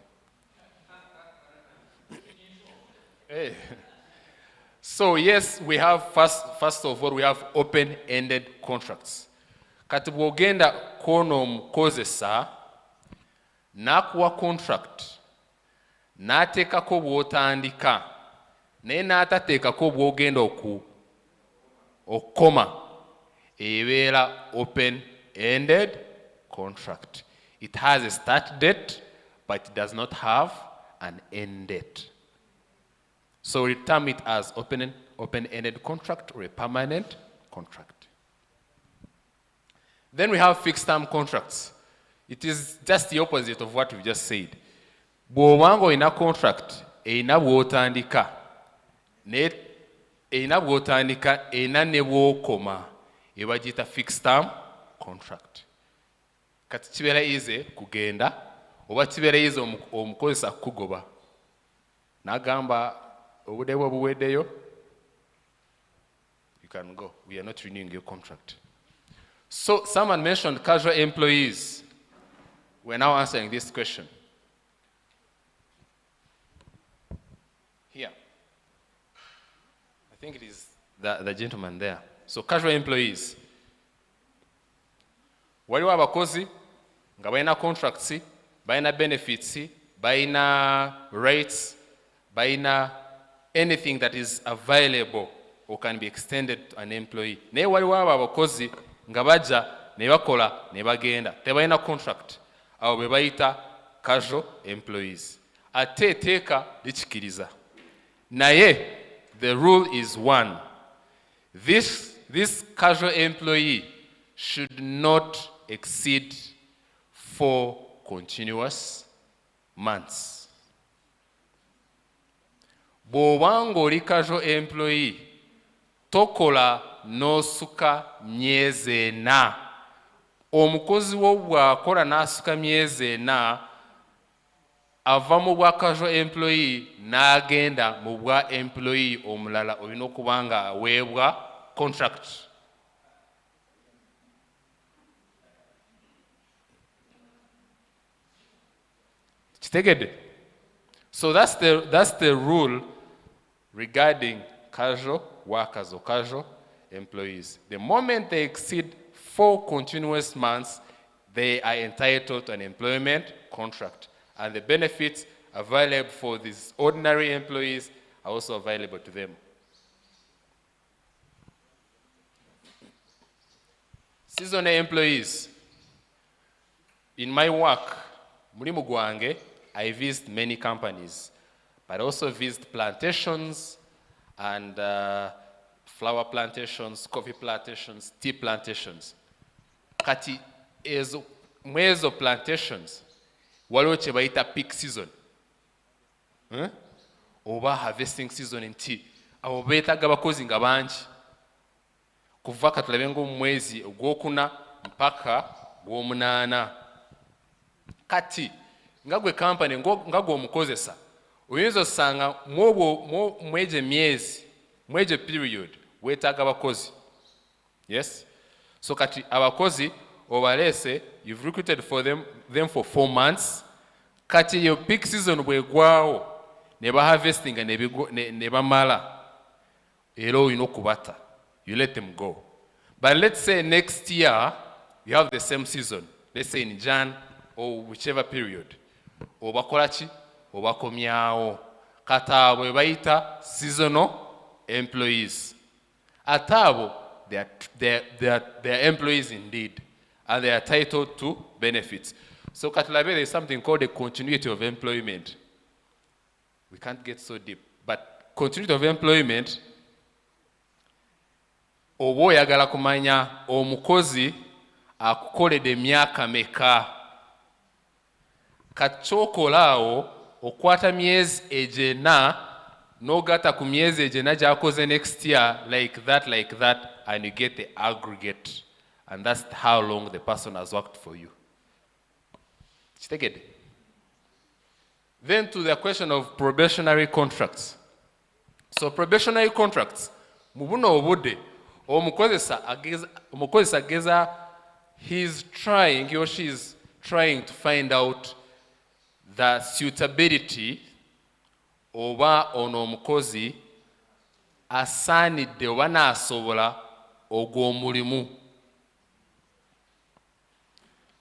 Hey. So yes, we have first of all, we have open-ended contracts. Kati bw'ogenda kwono omukozesa n'akuwa contract n'ateekako bw'otandika naye n'atateekako bw'ogenda okukoma ebeera open-ended contract. It has a start date, but it does not have an end date. So we term it as open-ended contract or a permanent contract. Then we have fixed-term contracts. It is just the opposite of what we just said. Bw'obanga olina contract erina bw'otandika erina ne bw'okoma ebagiyita fixed-term contract. Kati kibeera easy kugenda oba kibeera easy omukozesa kugoba n'agamba obudde bwe buweddeyo, you can go, we are not renewing your contract. So someone mentioned casual employees. We're now answering this question. Here. I think it is the gentleman there. So casual employees. Waliwo abakozi nga balina contracts, balina benefits, balina rates, balina anything that is available or can be extended to an employee. Naye waliwo abo abakozi nga bajja ne bakola ne bagenda tebalina contract, abo be bayita casual employees. Ate etteeka likikiriza naye the rule is one. This casual employee should not exceed 4 continuous months. Bw'obanga oli casual employee tokola n'osuka myezi 4. Omukozi wo bw'akola n'asuka myezi 4 ava mu bwa casual employee n'agenda mu bwa employee omulala olina okuba nga aweebwa contract. Kitegedde? So that's the rule regarding casual workers or casual employees. The moment they exceed 4 continuous months, they are entitled to an employment contract. And the benefits available for these ordinary employees are also available to them. Seasonal employees. In my work, mulimu gwange, I visit many companies. but also visit plantations and flower plantations, coffee plantations, tea plantations. Kati mwezo plantations waliwo kye bayita peak season oba harvesting season in tea. Abo beetaaga abakozi nga bangi kuva katulabe ng'omwezi ogwokuna mpaka gw'omunaana. Kati nga gwe kampani nga gw'omukozesa oyinza osanga mwegyo myezi mwegyo period weetaaga abakozi. Yes, so kati abakozi obaleese, you've recruited for them for 4 months. Kati your peak season bwegwawo ne baharvestinga ne bamala era olina okubata, you let them go. But let's say next year you have the same season, let's say in Jan or whichever period, obakola ki obakomyawo. Kati abo bwe bayita seasonal employees. Ate abo they are employees indeed, and they are entitled to benefits. So Katulabe, there is something called a continuity of employment. We can't get so deep, but continuity of employment, oba oyagala kumanya omukozi akukoledde emyaka meka, kati kyokola awo okwata myezi egyena n'ogatta ku myezi egyena gy'akoze next year, like that, and you get the aggregate, and that's how long the person has worked for you. Kitegedde? Then to the question of probationary contracts. So probationary contracts, mu buno obudde omukozesa ageza, he or she is trying to find out the suitability oba ono omukozi asaanidde oba naasobola ogw'omulimu.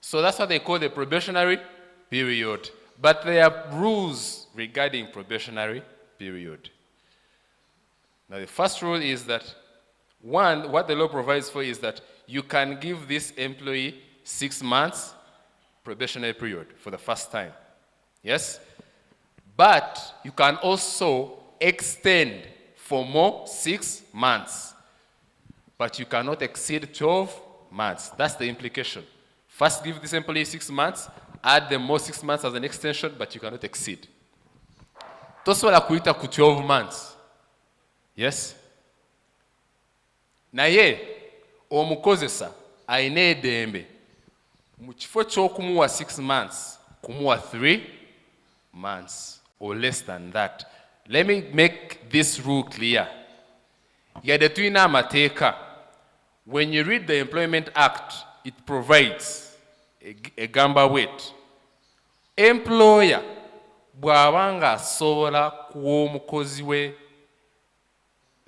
So that's what they call the probationary period. But there are rules regarding probationary period. Now the first rule is that, one, what the law provides for is that you can give this employee 6 months probationary period for the first time. Yes? But you can also extend for more 6 months. But you cannot exceed 12 months. That's the implication. First give this employee 6 months, add them more 6 months as an extension, but you cannot exceed. Tosobola kuyita ku 12 months. Yes? Naye omukozesa ayina eddembe mu kifo ky'okumuwa 6 months kumuwa 3 months or less than that. Let me make this rule clear. Yadde tulina amateeka. When you read the Employment Act, it provides a gamba weight. Employer bw'aba nga asobola kuwa omukozi we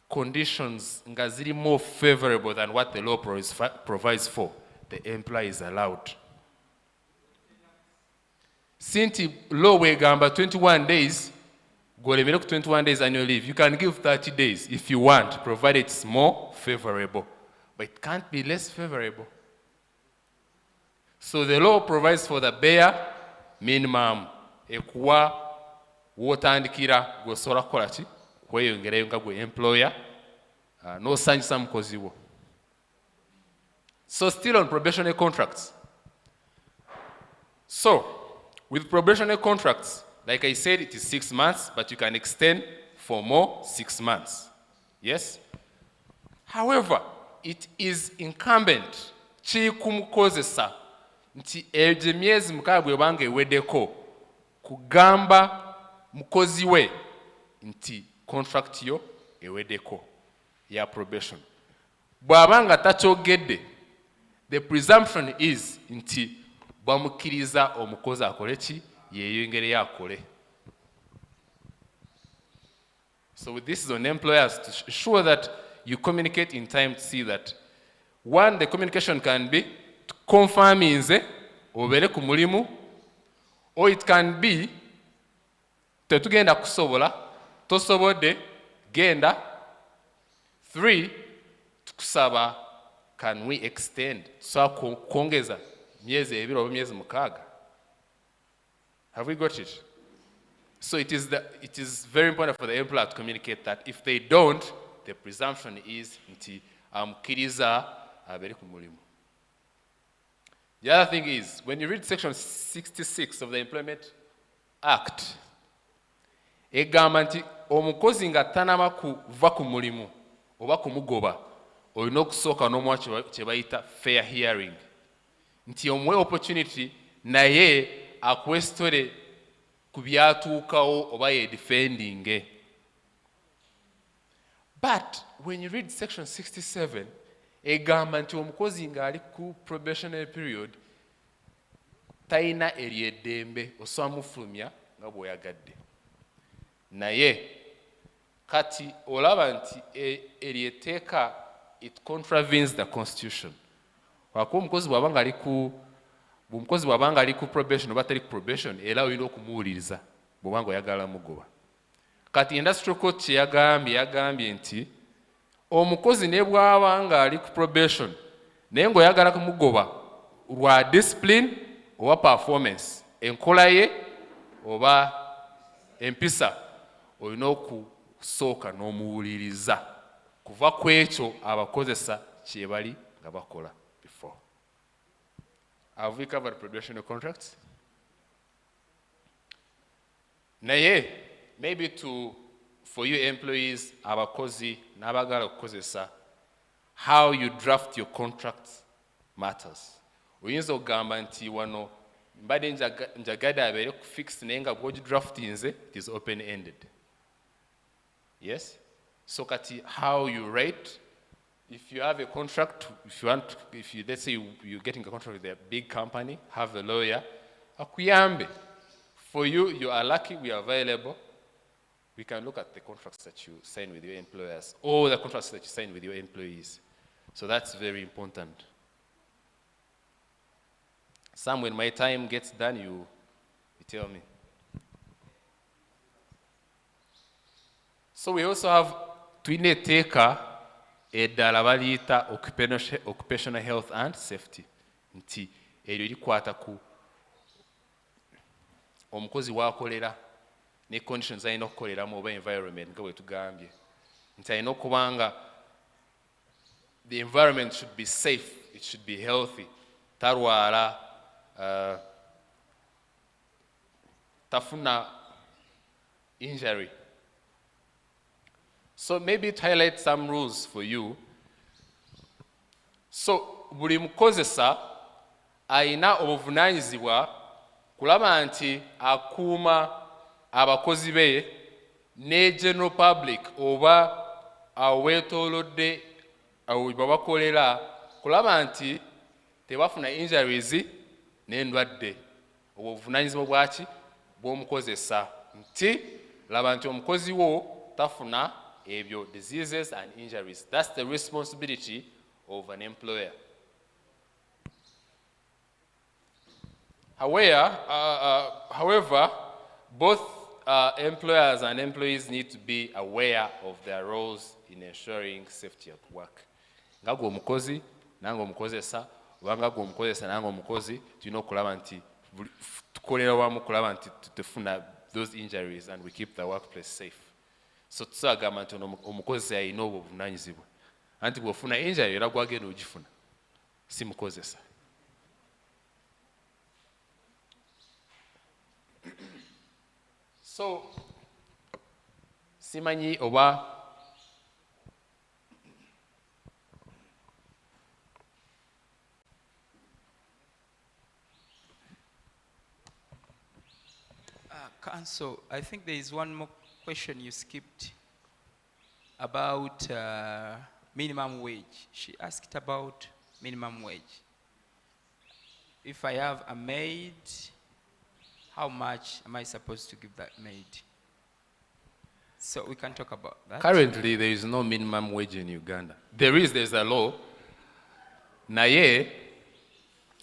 conditions nga ziri more favorable than what the law provides for, the employer is allowed. Sinti law wegamba 21 days, golemere ku 21 days annual leave, you can give 30 days if you want, provided it's more favorable. But it can't be less favorable. So the law provides for the bare minimum. Ekuwa wotandikira gwosobola kukola ki kweyongerayo nga gwe employer n'osanyusa mukozi wo. So still on probationary contracts. So with probationary contracts, like I said, it is 6 months, but you can extend for more 6 months. Yes? However, it is incumbent ki kumukozesa nti egyo emyezi mukaaga bw'ebanga eweddeko kugamba mukozi we nti contract yo eweddeko ya probation. Bw'abanga takyogedde, the presumption is nti bamukkiriza omukozi akole ki yeeyongereyo akole. So this is on employers to ensure that you communicate in time to see that, one, the communication can be to confirm nze obere ku mulimu, or it can be tetugenda kusobola, tosobodde genda. 3, tukusaba, can we extend, so kuongeza myezi 2 oba myezi 6. Have we got it? So it is very important for the employer to communicate that. If they don't, the presumption is nti amukiriza abere ku mulimu. The other thing is, when you read section 66 of the Employment Act, egamba nti omukozi nga tanama kuva ku mulimu oba kumugoba olina okusooka n'omuwa kye bayita fair hearing, nti omuwe opportunity naye akwesitole ku byatuukawo oba ye defending. But when you read section 67, egamba nti omukozi ng'ali ku probationary period talina eryeddembe osobola mufulumya nga bw'oyagadde. Naye kati olaba nti eryeteeka it contravenes the constitution. Wakuba omukozi bw'abanga ali ku probation oba tali ku probation, era olina okumuwuliriza bw'obanga oyagala mugoba. Kati industrial court kye yagambye nti omukozi ne bw'aba nga ali ku probation naye ng'oyagala kumugoba lwa discipline oba performance, enkola ye oba empisa, olina okusooka n'omuwuliriza kuva ku ekyo abakozesa kye bali nga bakola before. Have we covered probationary contracts? Naye maybe for you employees, abakozi n'abagala okukozesa, how you draft your contracts matters. Oyinza okugamba nti wano mbadde njagadde abeere ku fixed naye nga bw'ogidraftinze it is open-ended. Yes? So kati how you rate, if you have a contract, let's say you're getting a contract with a big company, have a lawyer, akuyambe. For you, you are lucky, we are available. We can look at the contracts that you sign with your employers or the contracts that you sign with your employees. So that's very important. Sam, when my time gets done, you tell me. So we also have twine teeka eddala baliyita occupational health and safety. Nti eryo likwata ku omukozi w'akolera ne conditions alina okukoleramu oba environment nga bwe tugambye. Nti alina okubanga the environment should be safe, it should be healthy. Tarwala, tafuna injury. So maybe it highlights some rules for you. So buli mukozesa alina obuvunaanyizibwa kulaba nti akuuma abakozi be ne general public oba aweetoolodde awo babakolera kulaba nti tebafuna injuries n'endwadde. Obwo obuvunaanyizibwa bwaki bw'omukozesa, nti laba nti omukozi wo tafuna ebyo diseases and injuries. That's the responsibility of an employer. However, both employers and employees need to be aware of their roles in ensuring safety at work. Nga gwe omukozi nange omukozesa, oba nga gwe omukozesa nange omukozi, tulina okulaba nti tukolera wamu kulaba nti tutafuna those injuries and we keep the workplace safe. So tusagamba nti omukozesa alina obwo obuvunaanyizibwa, anti bw'ofuna injury era gwagenda ogifuna, si mukozesa. So simanyi oba Council, I think there is one more question you skipped about minimum wage. She asked about minimum wage. If I have a maid, how much am I supposed to give that maid? So we can talk about that. Currently, there is no minimum wage in Uganda. There's a law. Naye,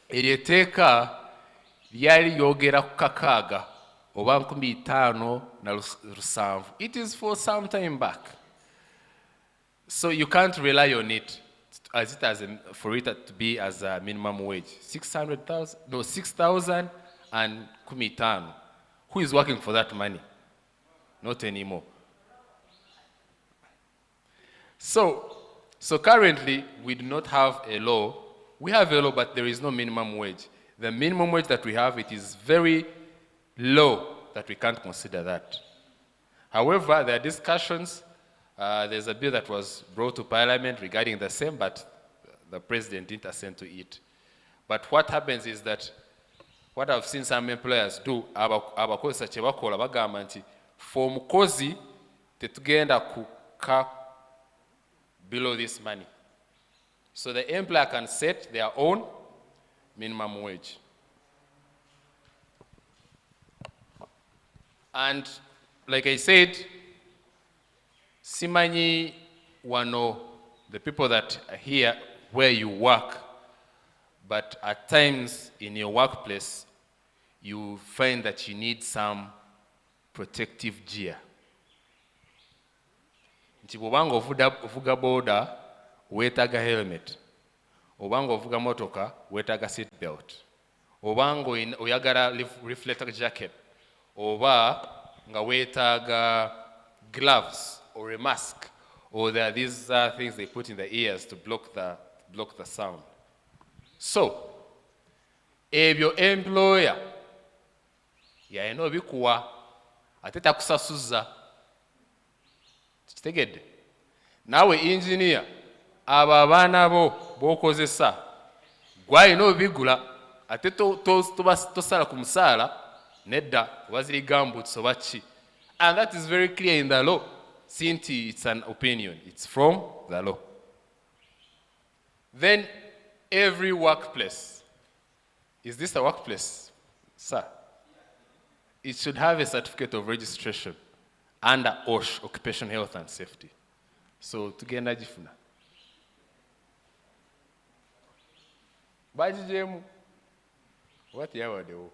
eryeteeka lyali yogera ku kakaaga oba 57. It is for some time back. So you can't rely on it for it to be as a minimum wage. 6,000 and 15. Who is working for that money? not anymore. So currently, we do not have a law. We have a law, but there is no minimum wage. The minimum wage that we have, it is very low that we can't consider that. However, there are discussions. There's a bill that was brought to Parliament regarding the same, but the President didn't assent to it. But what happens is that what I've seen some employers do, abakozesa kye bakola bagamba nti for omukozi tetugenda kuka below this money. So the employer can set their own minimum wage. And like I said, simanyi wano, the people that are here where you work, but at times in your workplace, you find that you need some protective gear. Nti bw'obanga ovuga boda, weetaaga helmet. Obanga ovuga motoka, weetaaga seat belt. Obanga oyagala reflector jacket, oba nga weetaaga gloves or a mask, or there are these things they put in the ears to block the sound. So, ebyo employer yalina obikuwa ate takusasuza. Kitegedde? Naawe engineer, abo abaana bo b'okozesa gwalina obigula ate tosala ku musaala nedda oba ziri gumboots oba ki. And that is very clear in the law. Since it's an opinion, it's from the law. Then every workplace, is this a workplace, sir? It should have a certificate of registration under OSH, Occupational Health and Safety. So tugenda gifuna. Bagijemu. What yabadewo?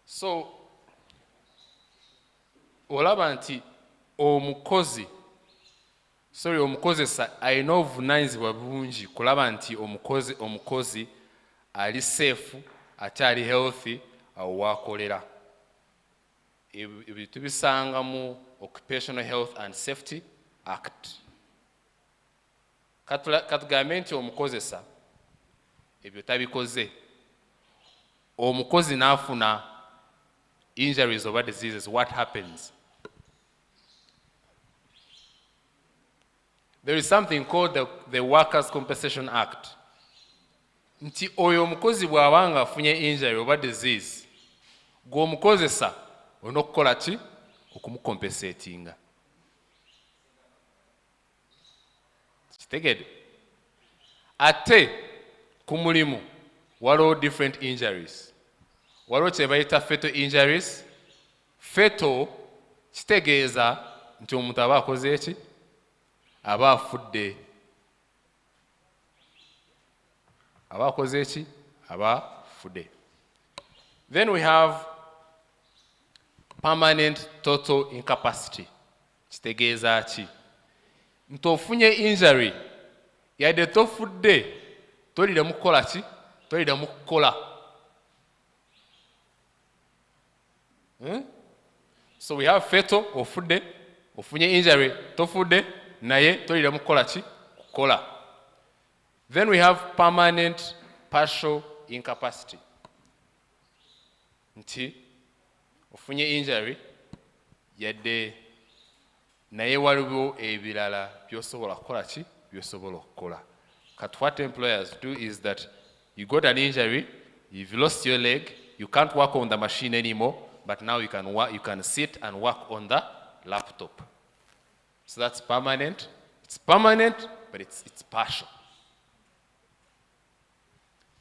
So olaba nti omukozesa alina obuvunaanyizibwa bungi kulaba nti omukozi ali safe ate ali healthy awo waakolera. Ebyo tubisanga mu Occupational Health and Safety Act. Katugambe nti omukozesa ebyo tabikoze, omukozi n'afuna injuries or diseases, what happens? There is something called the Workers' Compensation Act. Nti oyo omukozi bw'abanga afunye injury oba disease, gw'omukozesa olina okukola ki? Okumukompensatinga. Kitegedde? Ate ku mulimu waliwo different injuries. Waliwo kye bayita fetal injuries. Fetal kitegeeza nti omuntu aba akoze eki? Aba afudde. Aba akoze eki? Aba afudde. Then we have permanent total incapacity. Kitegeeza ki? Nti ofunye injury yadde tofudde, toliddamu kukola ki? Toliddamu kukola. So we have fetal, ofudde, ofunye injury, tofudde, naye toliddamu kukola ki? Kukola. Then we have permanent partial incapacity. Nti ofunye injury yadde naye waliwo ebirala by'osobola kukola ki? By'osobola okukola. But what employers do is that you got an injury, you've lost your leg, you can't work on the machine anymore, but now you can sit and work on the laptop. So that's permanent. It's permanent, but it's partial.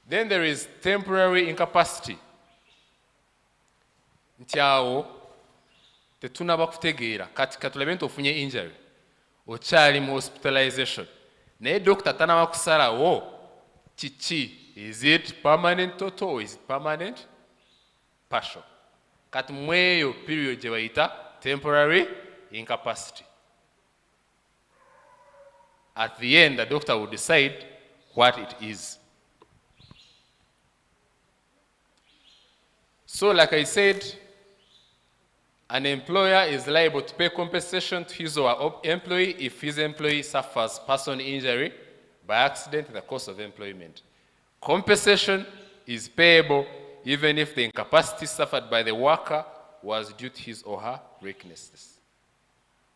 Then there is temporary incapacity. Nti awo tetunaba kutegeera kati katulabe nti ofunye injury okyali mu hospitalization naye doctor tanaba kusalawo kiki, is it permanent total or is it permanent partial? Kati mweyo period gye bayita temporary incapacity. At the end, the doctor will decide what it is. So like I said, an employer is liable to pay compensation to his or her employee if his employee suffers personal injury by accident in the course of employment. Compensation is payable even if the incapacity suffered by the worker was due to his or her weaknesses.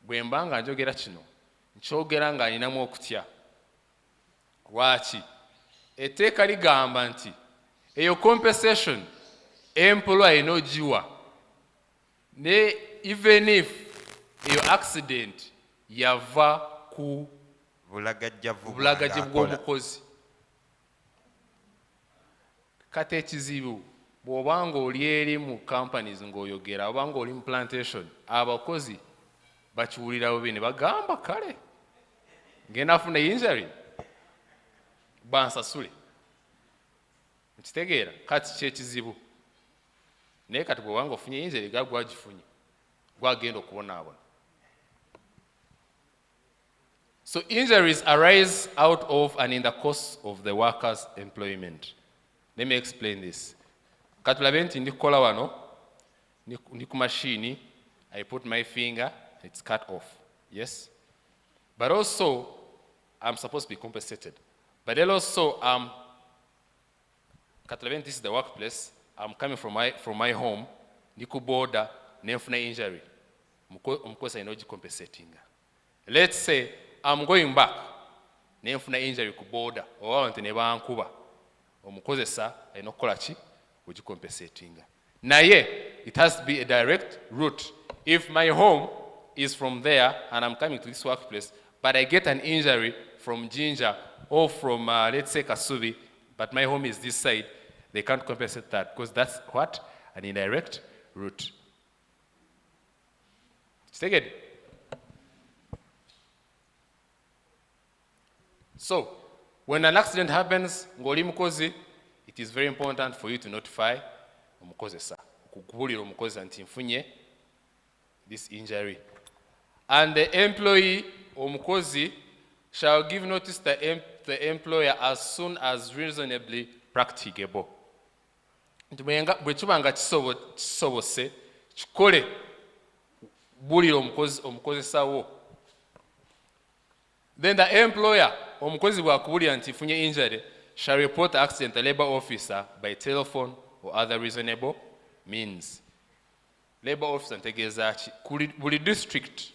Bwe mba nga njogera kino nkyogera nga ninamu okutya. Lwaki? Etteeka ligamba nti eyo compensation employer enogiwa ne even if eyo accident yava ku bulagajjavu bw'omukozi. Kati ekizibu bw'obanga oli eri mu companies ng'oyogera obanga oli mu plantation abakozi bakiwulira bubi ne bagamba kale ngenda afuna injury bansasule. Nkitegeera kati kyekizibu naye kati bw'obanga ofunye injury ga gwagifunye gwagenda okubonaabona. So injuries arise out of and in the course of the worker's employment. Let me explain this. Katulabe nti ndi kukola wano ndi ku machine, I put my finger, it's cut off. Yes? But also I'm supposed to be compensated. But then also Katulabe, this is the workplace. I'm coming from my home. Ndi ku border nenfuna injury. Omukozi alina ogicompensatinga. Let's say I'm going back nenfuna injury ku border oba nti ne bankuba. Omukozesa alina okukola ki? Ogicompensatinga. Naye it has to be a direct route. If my home is from there and I'm coming to this workplace, but I get an injury from Jinja or from let's say Kasubi, but my home is this side, they can't compensate that because that's what? An indirect route. Take it. So, when an accident happens, ng'oli mukozi, it is very important for you to notify omukozesa. Okukubulira omukozesa nti nfunye this injury. And the employee, omukozi, shall give notice to the employer as soon as reasonably practicable. Bwe kiba nga kisobose, kikole bulira omukozesa wo. Then the employer, omukozi bw'akubulira nti nfunye injury, shall report the accident to the labor officer by telephone or other reasonable means. Labor officer ntegeeza ki? Buli district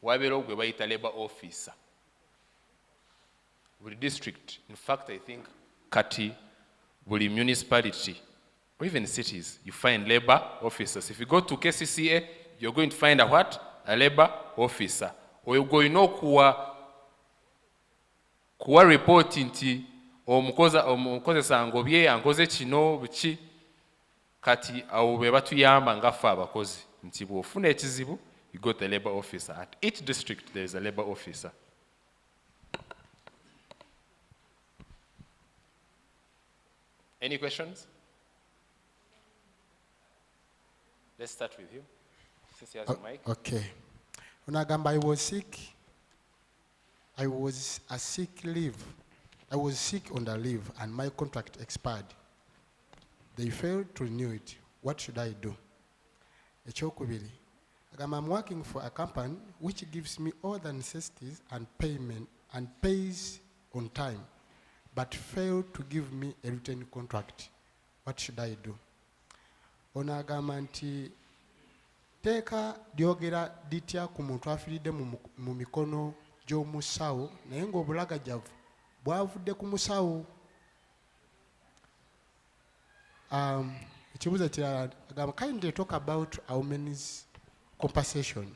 wabeerawo gwe bayita labor officer. Buli district, in fact I think kati buli municipality or even cities, you find labor officers. If you go to KCCA, you're going to find a what? A labor officer. Or you're going to kuwa report nti omukozesa angobye ankoze kino biki, kati awo be batuyamba ngaffe abakozi nti bw'ofuna ekizibu you go to the labor officer. At each district there is a labor officer. Any questions? Let's start with you, since you have the mic. Okay. Unagamba, I was sick. I was a sick leave. I was sick on the leave and my contract expired. They failed to renew it. What should I do? Ekyokubiri. Agamba, I'm working for a company which gives me all the necessities and payment and pays on time, but failed to give me a written contract. What should I do? Onagamba nti teeka lyogera litya ku muntu afiiridde mu mikono gy'omusawo naye ng'obulagajjavu bwavudde ku musawo. Ekibuuzo kirala agamba, kindly talk about Ammendments compensation.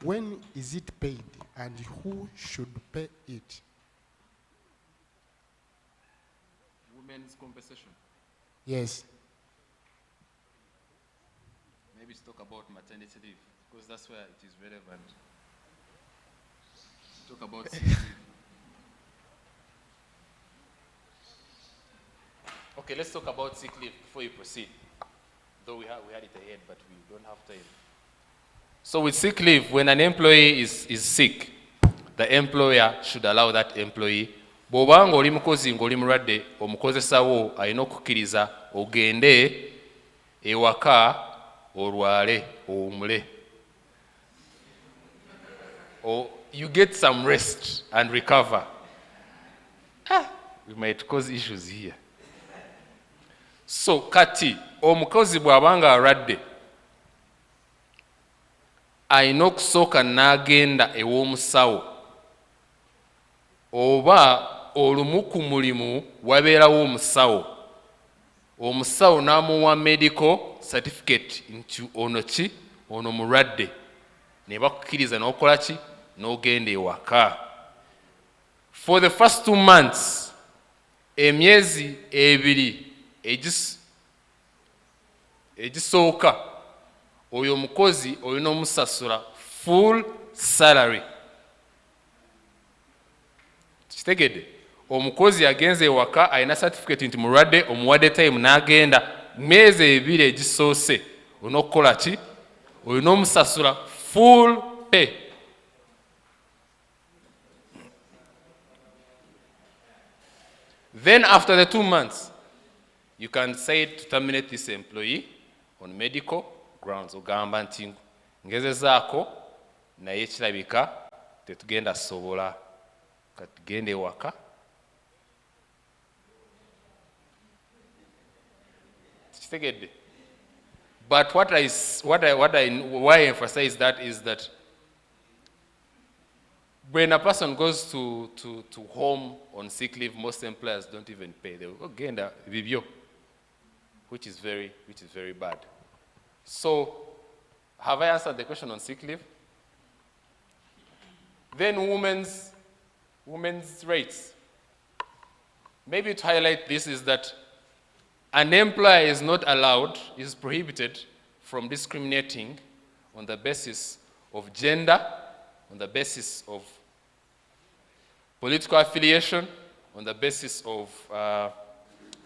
When is it paid and who should pay it? Women's compensation. Yes. Maybe talk about maternity leave, because that's where it is relevant. Talk about sick leave. Okay, let's talk about sick leave before you proceed. Though we had it ahead, but we don't have time. So with sick leave, when an employee is sick, the employer should allow that employee. Bw'obanga oli mukozi ng'oli mulwadde, omukozesa wo alina okukkiriza ogende ewaka olwale owumule. Or you get some rest and recover. We might cause issues here. So kati omukozi bw'abanga alwadde ayina okusooka n'agenda ew'omusawo, oba olumu ku mulimu wabeerawo omusawo n'amuwa medical certificate nti ono ki, ono mulwadde, ne bakukkiriza n'okola ki, n'ogenda ewaka. For the first 2 months, emyezi ebiri egisooka, oyo omukozi olina omusasula full salary. Kitegedde? Omukozi agenze ewaka alina certificate nti mulwadde, omuwadde time n'agenda, myezi ebiri egisoose olina okukola ki? Olina omusasula full pay. Then after the 2 months, you can decide to terminate this employee on medical grounds. Ogamba nti ngezezaako naye kirabika tetugenda sobola katugende ewaka. Kitegedde? But why I emphasize that is that when a person goes to home on sick leave, most employers don't even pay. They will go genda vibyo, which is very bad. So, have I answered the question on sick leave? Then women's rates. Maybe to highlight this is that an employer is not allowed, is prohibited from discriminating on the basis of gender, on the basis of political affiliation, on the basis of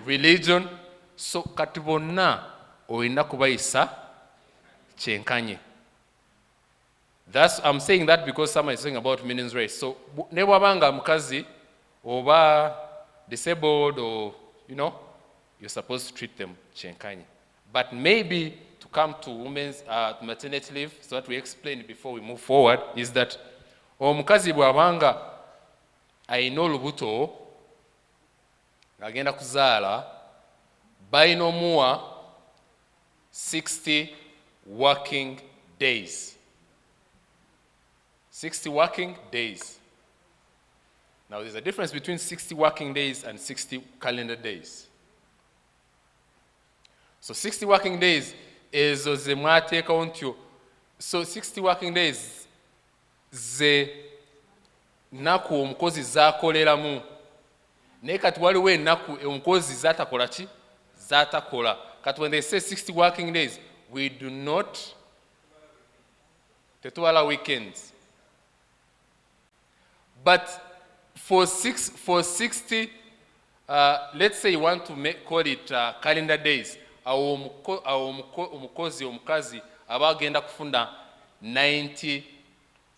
religion. So kati bonna olina kubayisa kyenkanye. I'm saying that because someone is saying about women's race. So ne bwabanga mukazi oba disabled, or you're supposed to treat them kyenkanye. But maybe to come to women's maternity leave, so what we explained before we move forward is that omukazi bwabanga ayina olubuto agenda kuzaala, balina omuwa 60 working days. 60 working days. Now there's a difference between 60 working days and 60 calendar days. So 60 working days is ze mwateekawo ntyo. So 60 working days ze naku omukozi zaakoleramu. Naye kati waliwo ennaku omukozi zaatakola ki? Zaatakola. Kati when they say 60 working days, we do not tetubala weekends. But for 60, let's say you want to call it calendar days, omukazi aba agenda kufunda 90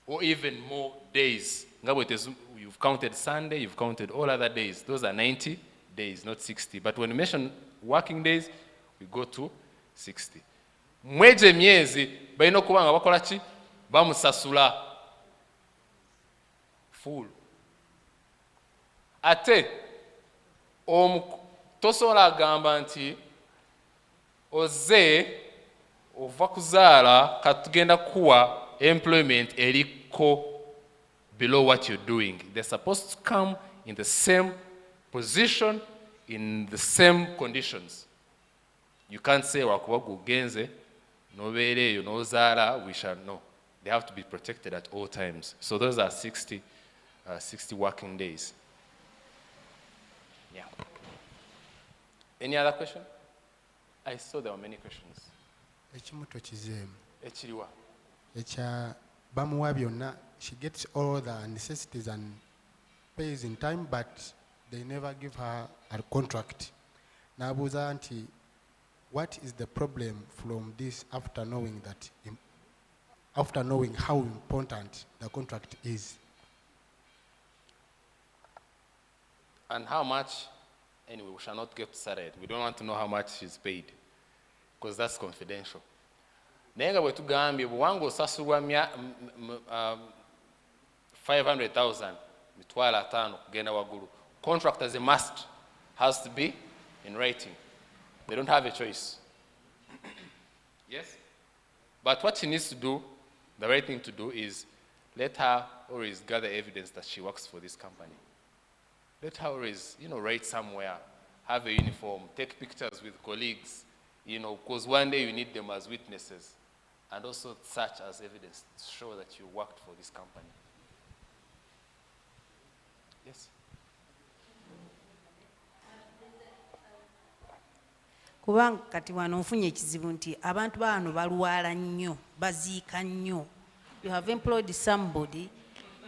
or even more days. You've counted Sunday, you've counted all other days. Those are 90 days, not 60. But when we mention working days, we go to 60. Mweje myezi balina okubanga bakola ki? Bamusasula full. Ate tosobola agamba nti oze ova kuzaala katugenda kuwa employment eriko below what you're doing. They're supposed to come in the same position, in the same conditions. You can't say wakuba gugenze nobeereeyo nozaala, we shall know. They have to be protected at all times. So those are 60 working days. Yeah. Any other question? I saw there were many questions. Ekimu tokizeemu. Ekiriwa? Ekya bamuwa byonna, she gets all the necessities and pays in time, but they never give her a contract. N'abuuza nti, what is the problem from this after knowing how important the contract is? And how much anyway, we shall not get started. We don't want to know how much she's paid, because that's confidential. Naye nga bwe tugambye bw'wanga osasulwa 500,000 mitwalo 5 kugenda waggulu, contract as a must has to be in writing. They don't have a choice. Yes? But what she needs to do, the right thing to do is let her always gather evidence that she works for this company. Let her always, write somewhere, have a uniform, take pictures with colleagues, because one day you need them as witnesses, and also such as evidence to show that you worked for this company. Yes? kubanga kati wano nfunye ekizibu nti abantu bano balwala nnyo baziika nnyo. You have employed somebody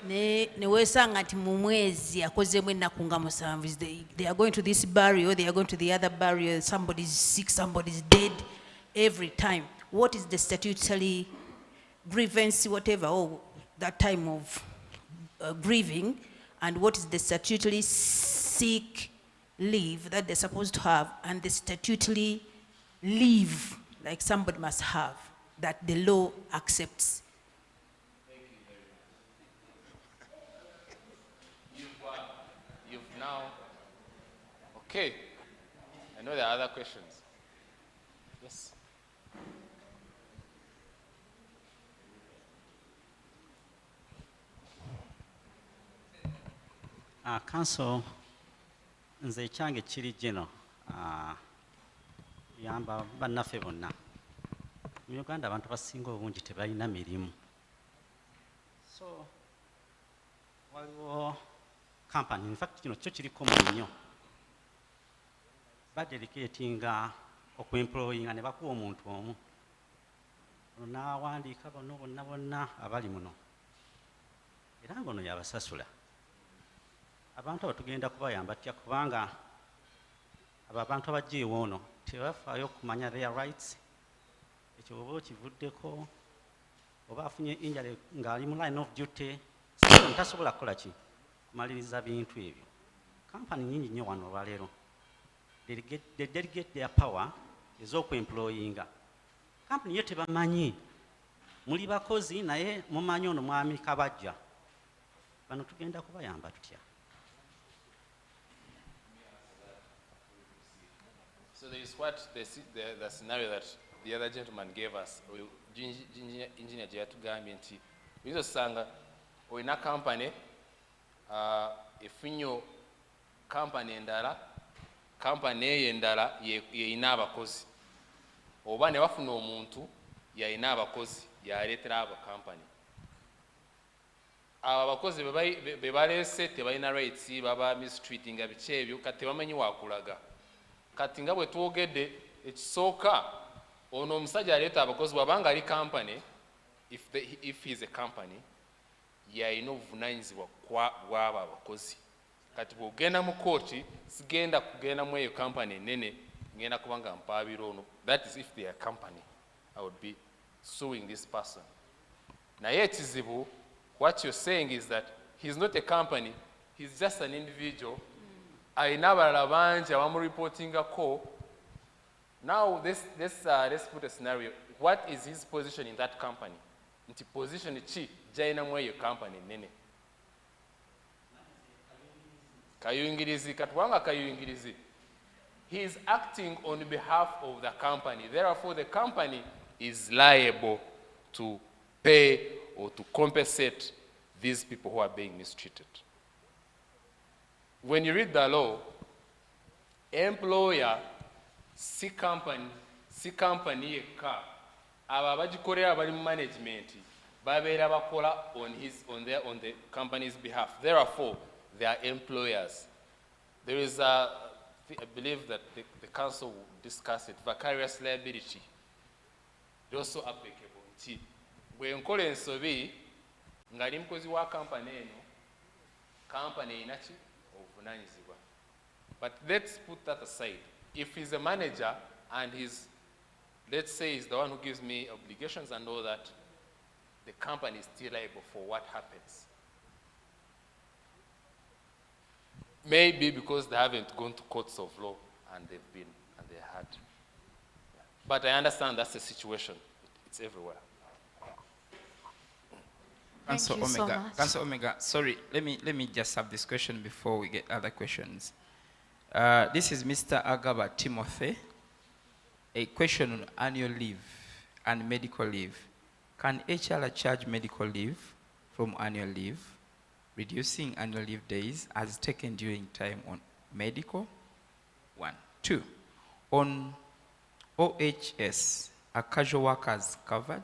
ne weesanga nti mu mwezi akozeemu ennaku nga 7, they are going to this burial, they are going to the other burial, somebody is sick, somebody is dead every time. What is the statutory grievance, whatever, or that time of grieving, and what is the statutory sick leave that they're supposed to have, and the statutory leave like somebody must have that the law accepts? You've now, okay. I know there are other questions. Yes. Council, nze ekyange kiri gino yamba bannaffe bonna. Mu Uganda abantu abasinga obungi tebalina mirimu. So waliwo company, in fact kino kyo kiriko mu nnyo, badedicatinga okuemployinga ne bakuwa omuntu omu n'awandiika bano bonna abali muno, era ngono yabasasula. Abantu abo tugenda kubayamba tutya kubanga abo abantu abaggyeewo ono tebafaayo okumanya their rights. Ekyo oba okivuddeko oba afunye injury ng'ali mu line of duty, tasobola kukola ki kumaliriza bintu ebyo. Kampani nyingi nnyo wano olwaleero they delegate their power ez'okuemployinga. Kampani yo tebamanyi muli bakozi naye mumanyi ono mwami kabajja. Bano tugenda kubayamba tutya. So there is what the scenario that the other gentleman gave us. Engineer Jayatugambye nti oyinza osanga olina company efunyo company endala, company eyo endala yeyina abakozi, oba ne bafuna omuntu yayina abakozi yaleetera abo company. Abo abakozi be baleese tebalina rights, baba mistreatinga biki ebyo, kati tebamanyi wakulaga. Kati nga bwe twogedde ekisooka ono omusajja aleeta abakozi bw'abanga ali company, if he is a company, yalina obuvunaanyizibwa bw'abo abakozi. Kati bw'ogenda mu kooti sigenda kugenda mu eyo company enene ngenda kubanga mpaabira ono. That is if they are company, I would be suing this person. Naye ekizibu, what you're saying is that he's not a company, he's just an individual. Alina abalala bangi abamureportingako. Now let's put a scenario. What is his position in that company? Nti position ki gyalina mu eyo company nene? Kayungirizi. Katwanga kayungirizi. He is acting on behalf of the company. Therefore, the company is liable to pay or to compensate these people who are being mistreated. When you read the law, employer, si company yekka, abo abagikolera bali mu management babeera bakola on the company's behalf. Therefore, they are employers. There is I believe that the council will discuss it, vicarious liability. It's also applicable. Nti bwe nkola ensobi ng'ali mukozi wa company eno, company erina ki obuvunaanyizibwa. But let's put that aside. If he's a manager and let's say he's the one who gives me obligations and all that, the company is still liable for what happens. Maybe because they haven't gone to courts of law and they had. Yeah. But I understand that's the situation. It's everywhere. Council you so Omega, much. Council Omega, sorry, let me just have this question before we get other questions. This is Mr. Agaba Timothy. A question on annual leave and medical leave. Can HR charge medical leave from annual leave, reducing annual leave days as taken during time on medical? 1. 2. On OHS, are casual workers covered?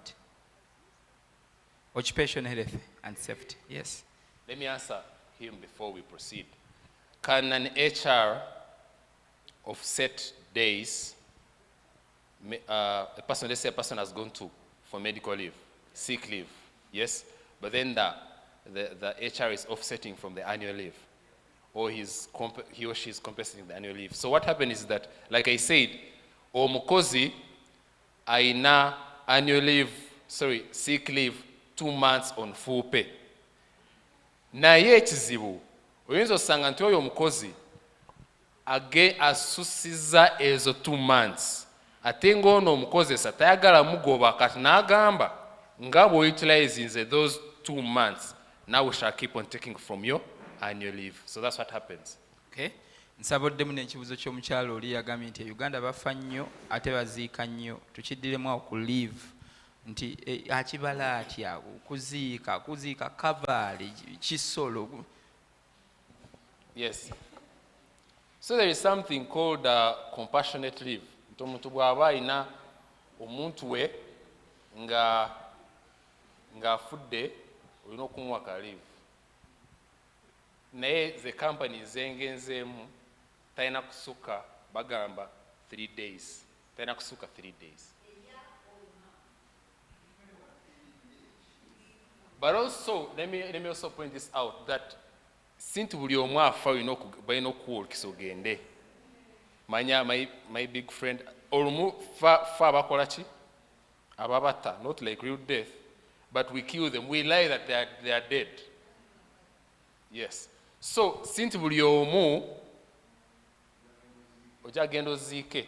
Occupational health and safety, yes. Let me answer him before we proceed. Can an HR offset days? Let's say a person has gone for medical leave, sick leave, yes? But then the HR is offsetting from the annual leave, or he or she is compensating the annual leave. So what happened is that, like I said, omukozi aina annual leave, sick leave 2 months on full pay. Naye ekizibu oyinza osanga nti oyo omukozi asusiza ezo 2 months ate ng'ono omukozesa tayagala mugoba kati n'agamba nga bw'utilizinze those 2 months, now we shall keep on taking from your annual leave. So that's what happens. Okay. Nsaboddemu n'ekibuzo ky'omukyalo oli yagambye nti Uganda bafa nnyo ate baziika nnyo, tukiddiremu awo ku leave nti akibala atya kuziika kavaali kisolo. Yes. So there is something called compassionate leave. Nti omuntu bw'aba alina omuntu we nga afudde olina okumuwa ka leave. Naye the company zengenzeemu talina kusukka bagamba 3 days. Talina kusukka 3 days. But also, let me also point this out, that since buli omu afa balina okuwolekisa ogende. Manya my big friend, olumu fa abakola ki? Ababata, not like real death, but we kill them. We lie that they are dead. Yes. So, since buli omu ojja agenda oziike,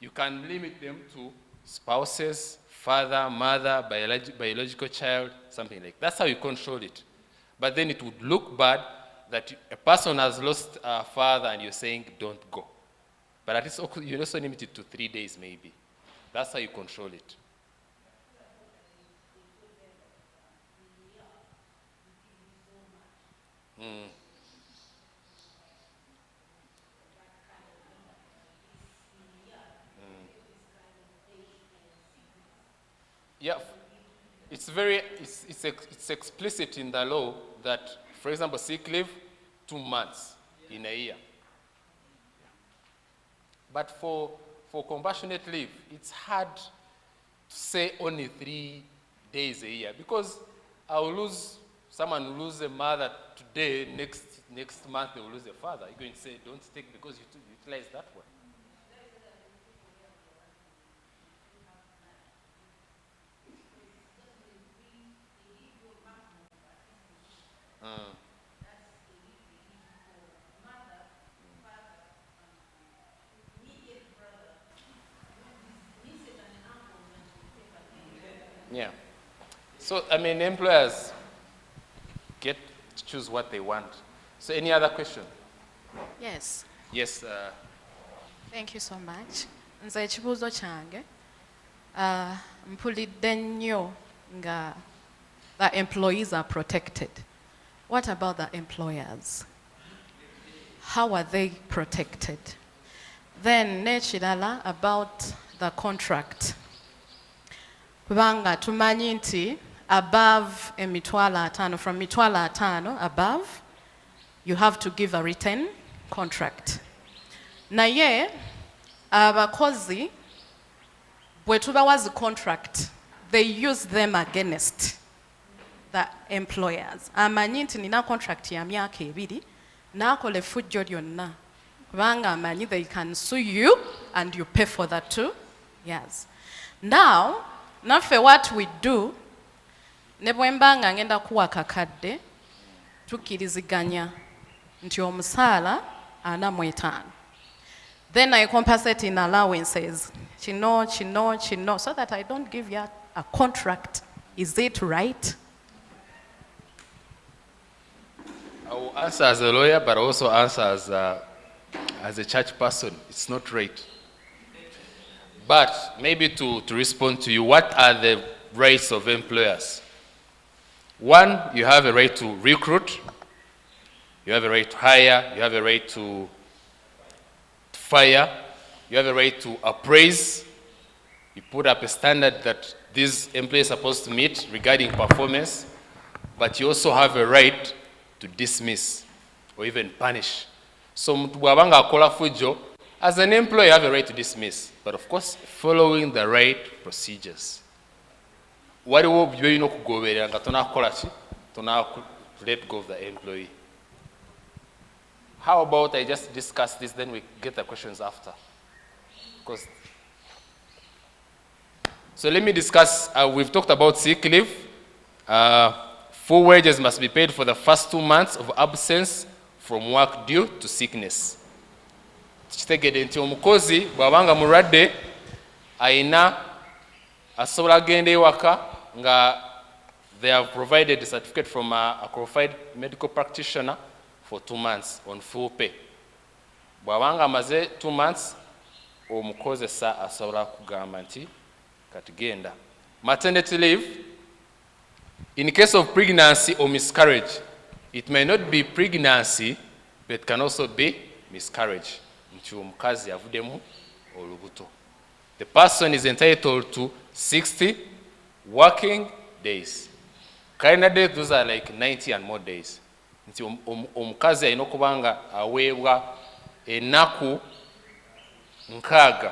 you can limit them to spouses, father, mother, biological child, something like that. That's how you control it. But then it would look bad that a person has lost a father and you're saying don't go. But at least you're also limited to 3 days maybe. That's how you control it. Yeah, it's explicit in the law that, for example, sick leave 2 months in a year. But for compassionate leave, it's hard to say only 3 days a year, because someone will lose a mother today, next month they will lose a father. You're going to say don't take because you utilize that one. Yeah. So, I mean, employers get to choose what they want. So, any other question? Yes. Yes. Thank you so much. Nze ekibuuzo kyange mpulidde nnyo nga the employees are protected. What about the employers? How are they protected? Then n'ekirala about the contract. Kubanga tumanyi nti above emitwalo 5, from mitwalo 5 above, you have to give a written contract. Naye abakozi bwe tubawa zi contract, they use them against the employers. Amanyi nti nina contract ya myaka 2, n'akola effujjo lyonna kubanga amanyi they can sue you and you pay for that 2 years. Now, naffe what we do, ne bwe mba nga ngenda kuwa kakadde, tukkiriziganya nti omusaala 45. Then I compensate in allowances, kino, so that I don't give you a contract. Is it right? I will answer as a lawyer, but also answer as a church person. It's not right. But maybe to respond to you, what are the rights of employers? One, you have a right to recruit, you have a right to hire, you have a right to fire, you have a right to appraise. You put up a standard that these employees are supposed to meet regarding performance, but you also have a right to dismiss or even punish. So muntu bwabanga akola fujo, as an employee you have a right to dismiss, but of course following the right procedures. Waliwo byolina okugoberera nga tonakola ki, let go of the employee. How about I just discuss this, then we get the questions after? So let me discuss, we've talked about sick leave. Full wages must be paid for the first 2 months of absence from work due to sickness. Kitegede nti omukozi bwabanga mulwadde aina asobola agenda ewaka nga they have provided a certificate from a qualified medical practitioner for 2 months on full pay. Bwabanga amaze 2 months omukozesa asobola kugamba nti katigenda. Maternity leave, in case of pregnancy or miscarriage, it may not be pregnancy, but it can also be miscarriage. Nti omukazi avudemu olubuto. The person is entitled to 60 working days. Calendar days, those are like 90 and more days. Nti omukazi alina okubanga aweebwa ennaku 6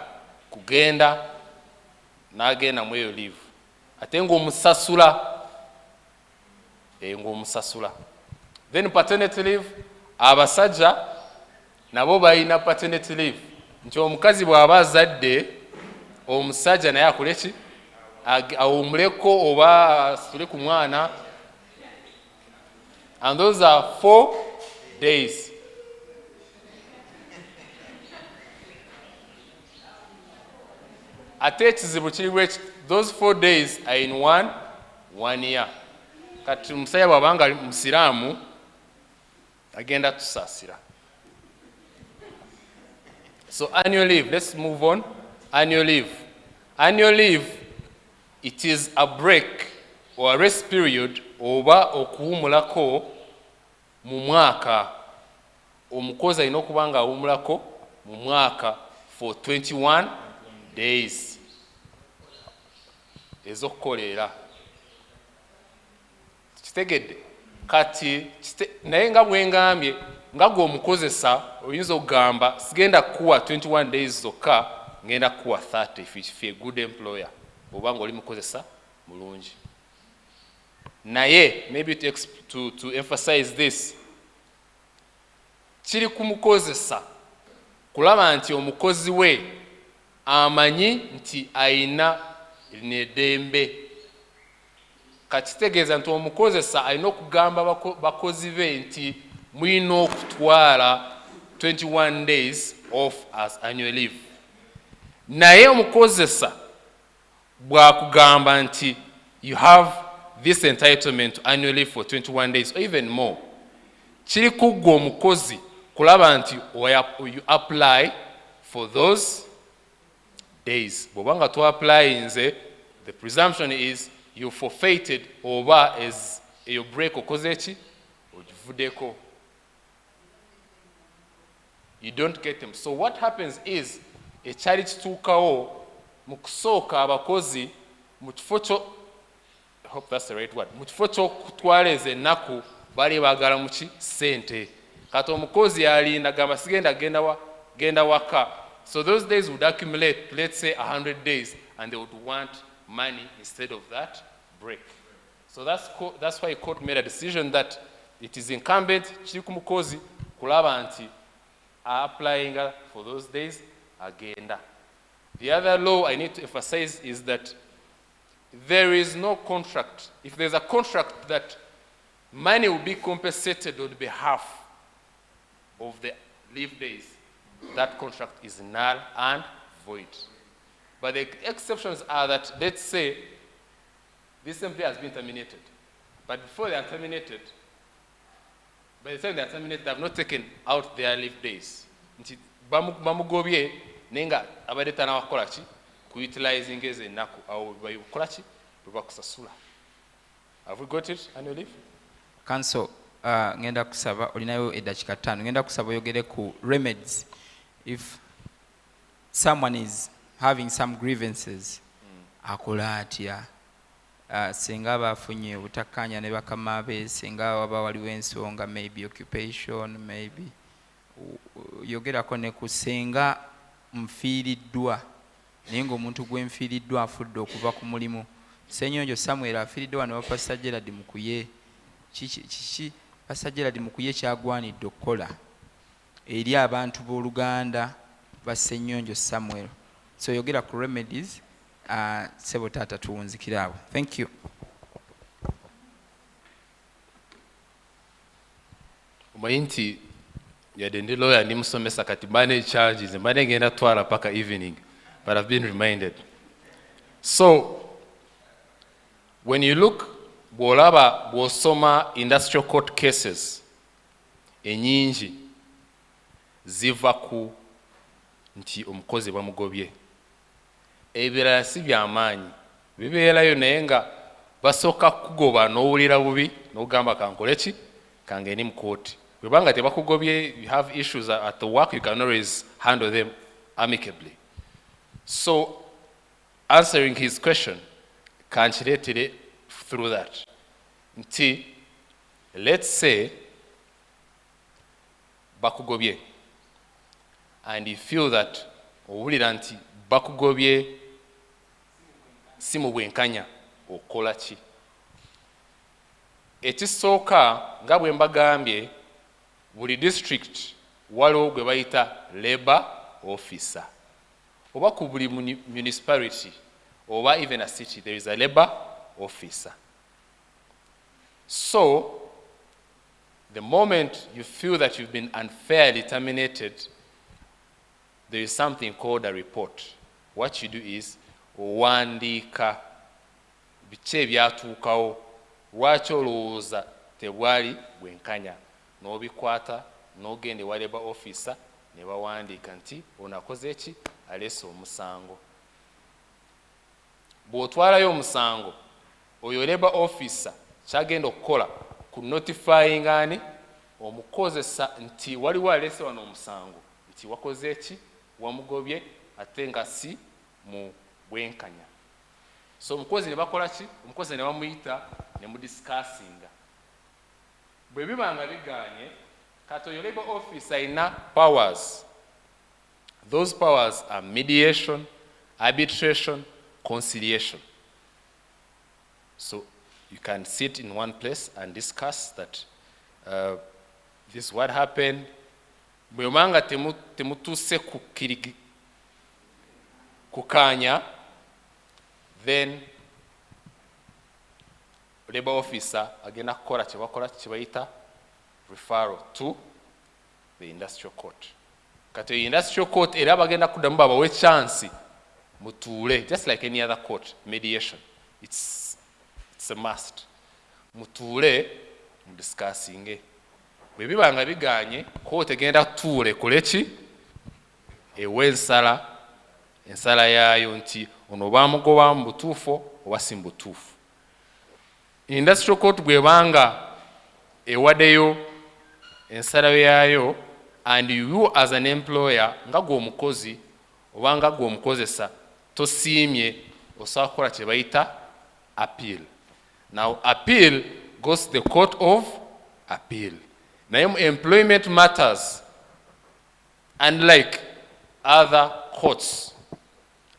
kugenda n'agenda mu eyo leave. Ate ng'omusasula. Then paternity leave, abasajja nabo balina paternity leave. Nti omukazi bw'aba azadde, omusajja naye akole ki? Awumuleko oba asitule ku mwana. And those are 4 days. Ate ekizibu kiri those 4 days are in one year. Kati omusajja bw'abanga musiraamu agenda tusaasira. So annual leave, let's move on. Annual leave. Annual leave, it is a break or a rest period oba okuwumulako mu mwaka. Omukozi alina okuba nga awumulako mu mwaka for 21 days. Ezokukolera. Kitegedde. Kati naye nga bwengambye nga gwe omukozesa oyinza okugamba sigenda kuwa 21 days zokka, ngenda kuwa 30 if you're a good employer. Oba ng'oli mukozesa mulungi. Naye maybe to emphasize this, kiri ku mukozesa kulaba nti omukozi we amanyi nti ayina n'eddembe. Kakitegeeza nti omukozesa alina okugamba bakozi be nti mulina okutwala 21 days off as annual leave. Naye omukozesa bw'akugamba nti you have this entitlement to annual leave for 21 days or even more, kiri ku ggwe omukozi kulaba nti you apply for those days. Bw'obanga twapplyinze, the presumption is you forfeited oba as your break okoze eki ogivuddeko. You don't get them. So what happens is ekyali kituukawo mu kusooka abakozi mu kifo kyo, I hope that's the right word, mu kifo ky'okutwala ezo ennaku bali baagala mu ki ssente. Kati omukozi alinda gamba sigenda genda waka. So those days would accumulate, let's say 100 days, and they would want money instead of that break. So that's why court made a decision that it is incumbent kiri ku mukozi kulaba nti applying for those days agenda. The other law I need to emphasize is that there is no contract. If there's a contract that money will be compensated on behalf of the leave days, that contract is null and void. But the exceptions are that, let's say, this employee has been terminated. But before they are terminated, by the time they are terminated, they have not taken out their leave days. Nti bamugobye nenga abadde tanawakola ki kuutilizing ezennaku awo bakola ki bwe bakusasula. Have we got it, annual leave? Council, ngenda kusaba olinayo eddakiika 5 ngenda kusaba oyogere ku remedies if someone is having some grievances akola atya singa bafunye obutakkaanya ne bakama be singa waba waliwo ensonga maybe occupation maybe yogerako ne ku singa nfiiriddwa naye ng'omuntu gwe nfiiriddwa afudde okuva ku mulimu Ssenyonjo Samuel afiiriddwa wano Pastor Gerald Mukuye kiki Pastor Gerald Mukuye kyagwanidde okukola eri abantu b'Oluganda ba Ssenyonjo Samuel so yogera ku remedies sebo taata tuwunzikira awo. Thank you. Omanyi nti yadde ndi lawyer ndi musomesa kati mbane charges mbane ngenda twala paka evening, but I've been reminded. So when you look bw'olaba bw'osoma industrial court cases enyingi ziva ku nti omukozi bamugobye, ebirala si byamaanyi bibeerayo naye nga basooka kugoba n'owulira bubi n'ogamba kankole ki kange ni mu kooti. Bwebanga tebakugobye, you have issues at the work, you can always handle them amicably. So answering his question kankireetere through that nti let's say bakugobye and you feel that owulira nti bakugobye si mu bwenkanya okola ki? Ekisooka nga bwe mbagambye buli district waliwo gwe bayita labor officer oba ku buli municipality oba even a city there is a labor officer. So the moment you feel that you've been unfairly terminated, there is something called a report. What you do is owandiika biki ebyatuukawo, lwaki olowooza tebwali bwenkanya, n'obikwata n'ogenda ewa labor officer ne bawandiika nti onakoze ki, aleese omusango. Bw'otwalayo omusango oyo labor officer kyagenda okukola ku notifying ani omukozesa nti waliwo aleese wano omusango nti wakoze ki, wamugobye ate nga si mu bwenkanya. So omukozi ne bakola ki, omukozi ne bamuyita ne mudiscussinga. Bwe biba nga bigaanye kati oyo labor officer ayina powers. Those powers are mediation, arbitration, conciliation. So you can sit in one place and discuss that this is what happened. Bwe manga temutuse kukanya, then labor officer agenda kukola kyebakola kyebayita referral to the industrial court. Kati industrial court era bagenda kuddamu babawe chance mutuule, just like any other court, mediation. It's a must. Mutuule mudiscussinge. Bwe biba nga bigaanye, court egenda tuule koleki ewe ensala yaayo nti ono bamugoba mu butuufu oba si mu butuufu. Industrial court bwebanga ewaddeyo ensala yaayo and you as an employer nga gwe omukozi oba nga gwe omukozesa tosiimye, osobola kukola kye bayita appeal. Now appeal goes to the court of appeal. Naye mu employment matters, unlike other courts,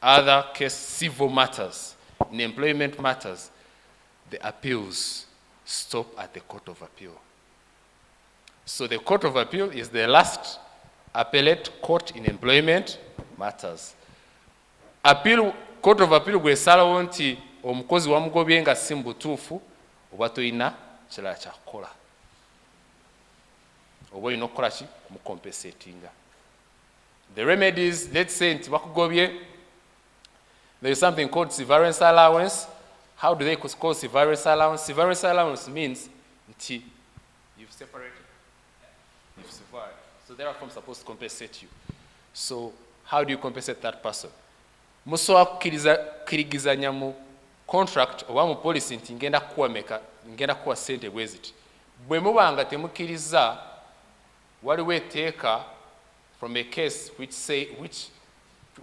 other case civil matters, in employment matters, the appeals stop at the court of appeal. So the court of appeal is the last appellate court in employment matters. Court of appeal bw'esalawo nti omukozi wamugobye nga si mu butuufu oba toyina kirala kyakukola. oba olina okukola ki kumucompensatinga. The remedies, let's say nti bakugobye, there is something called severance allowance. How do they call severance allowance? Severance allowance means nti you've separated, you've severed, so therefore I'm supposed to compensate you. So how do you compensate that person? Musobola kukirizaganya mu contract oba mu policy nti ngenda kuwa sente bwe ziti. Bwe muba nga temukkiriza, waliwo etteeka from a case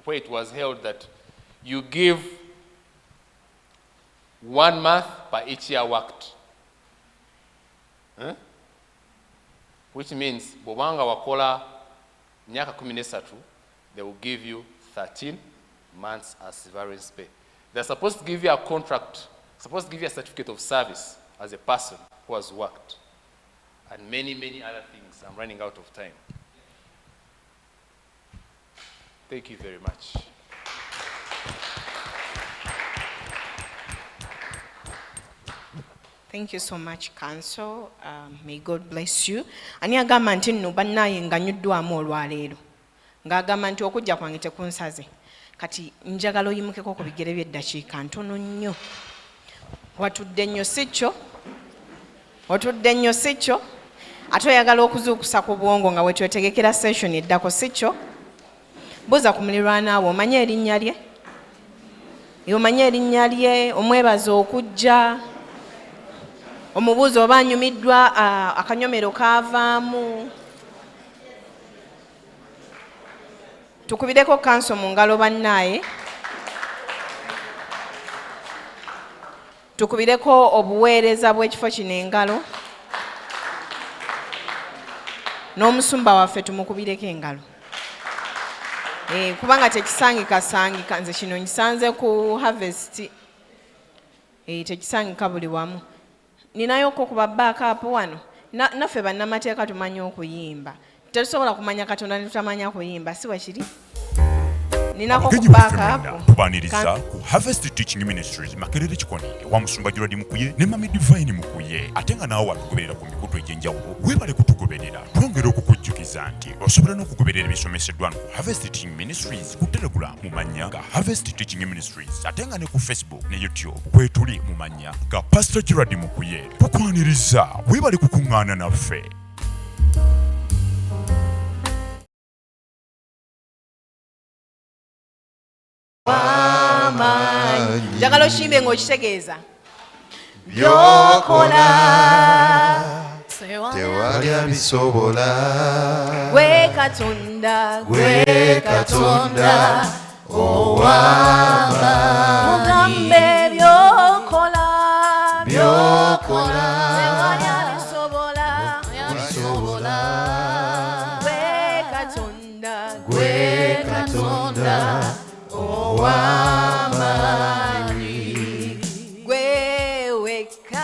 where it was held that you give 1 month per each year worked. Which means bw'obanga wakola myaka 13, they will give you 13 months as severance pay. They're supposed to give you a contract, supposed to give you a certificate of service as a person who has worked, and many, many other things. I'm running out of time. Thank you very much. Thank you so much, Council. May God bless you. Ani agamba nti nno bannaye nga nnyuddwamu olwaleero. Ng'agamba nti okujja kwange tekunsaze. Kati njagala oyimukeko ku bigere by'eddakiika ntono nnyo. Watudde nnyo si kyo. Otudde nnyo si kyo. Ate oyagala okuzuukusa ku bwongo nga wetwetegekera session eddako si kyo. Buuza ku muliraanwa wo, omanye erinnya lye? Omanye erinnya lye, omwebaza okujja. Omubuuzo oba anyumiddwa akanyomero kaavaamu. Tukubireko Council mu ngalo bannaaye. Tukubireko obuweereza bw'ekifo kino engalo. N'omusumba waffe tumukubireko engalo. Kubanga tekisangika nze kino nkisanze ku harvest. Tekisangika buli wamu. Ninayoko kuba backup wano. Naffe bannamateeka tumanyi okuyimba. Tetusobola kumanya Katonda ne tutamanya kuyimba, si wakiri? Ninako ku backup. Tubaniriza ku Harvest Teaching Ministries Makerere Kikoni wa Musumba Gerard Mukuye ne Mami Divine Mukuye. Ate nga naawe watugoberera ku mikutu egy'enjawulo, weebale kutugoberera. Twongera okukujjukiza nti osobola n'okugoberera ebisomeseddwa ku Harvest Teaching Ministries ku Telegram mu mannya ga Harvest Teaching Ministries, ate nga ne ku Facebook ne YouTube kwetuli mu mannya ga Pastor Gerard Mukuye. Tukwaniriza, weebale kukuŋŋaana naffe. Njagala oshimbe ng'okitegeeza. By'okola tewali abisobola. Gwe Katonda ow'amaanyi. Mugambe by'okola tewali abisobola. Gwe Katonda ow'amaanyi. Gwe weka.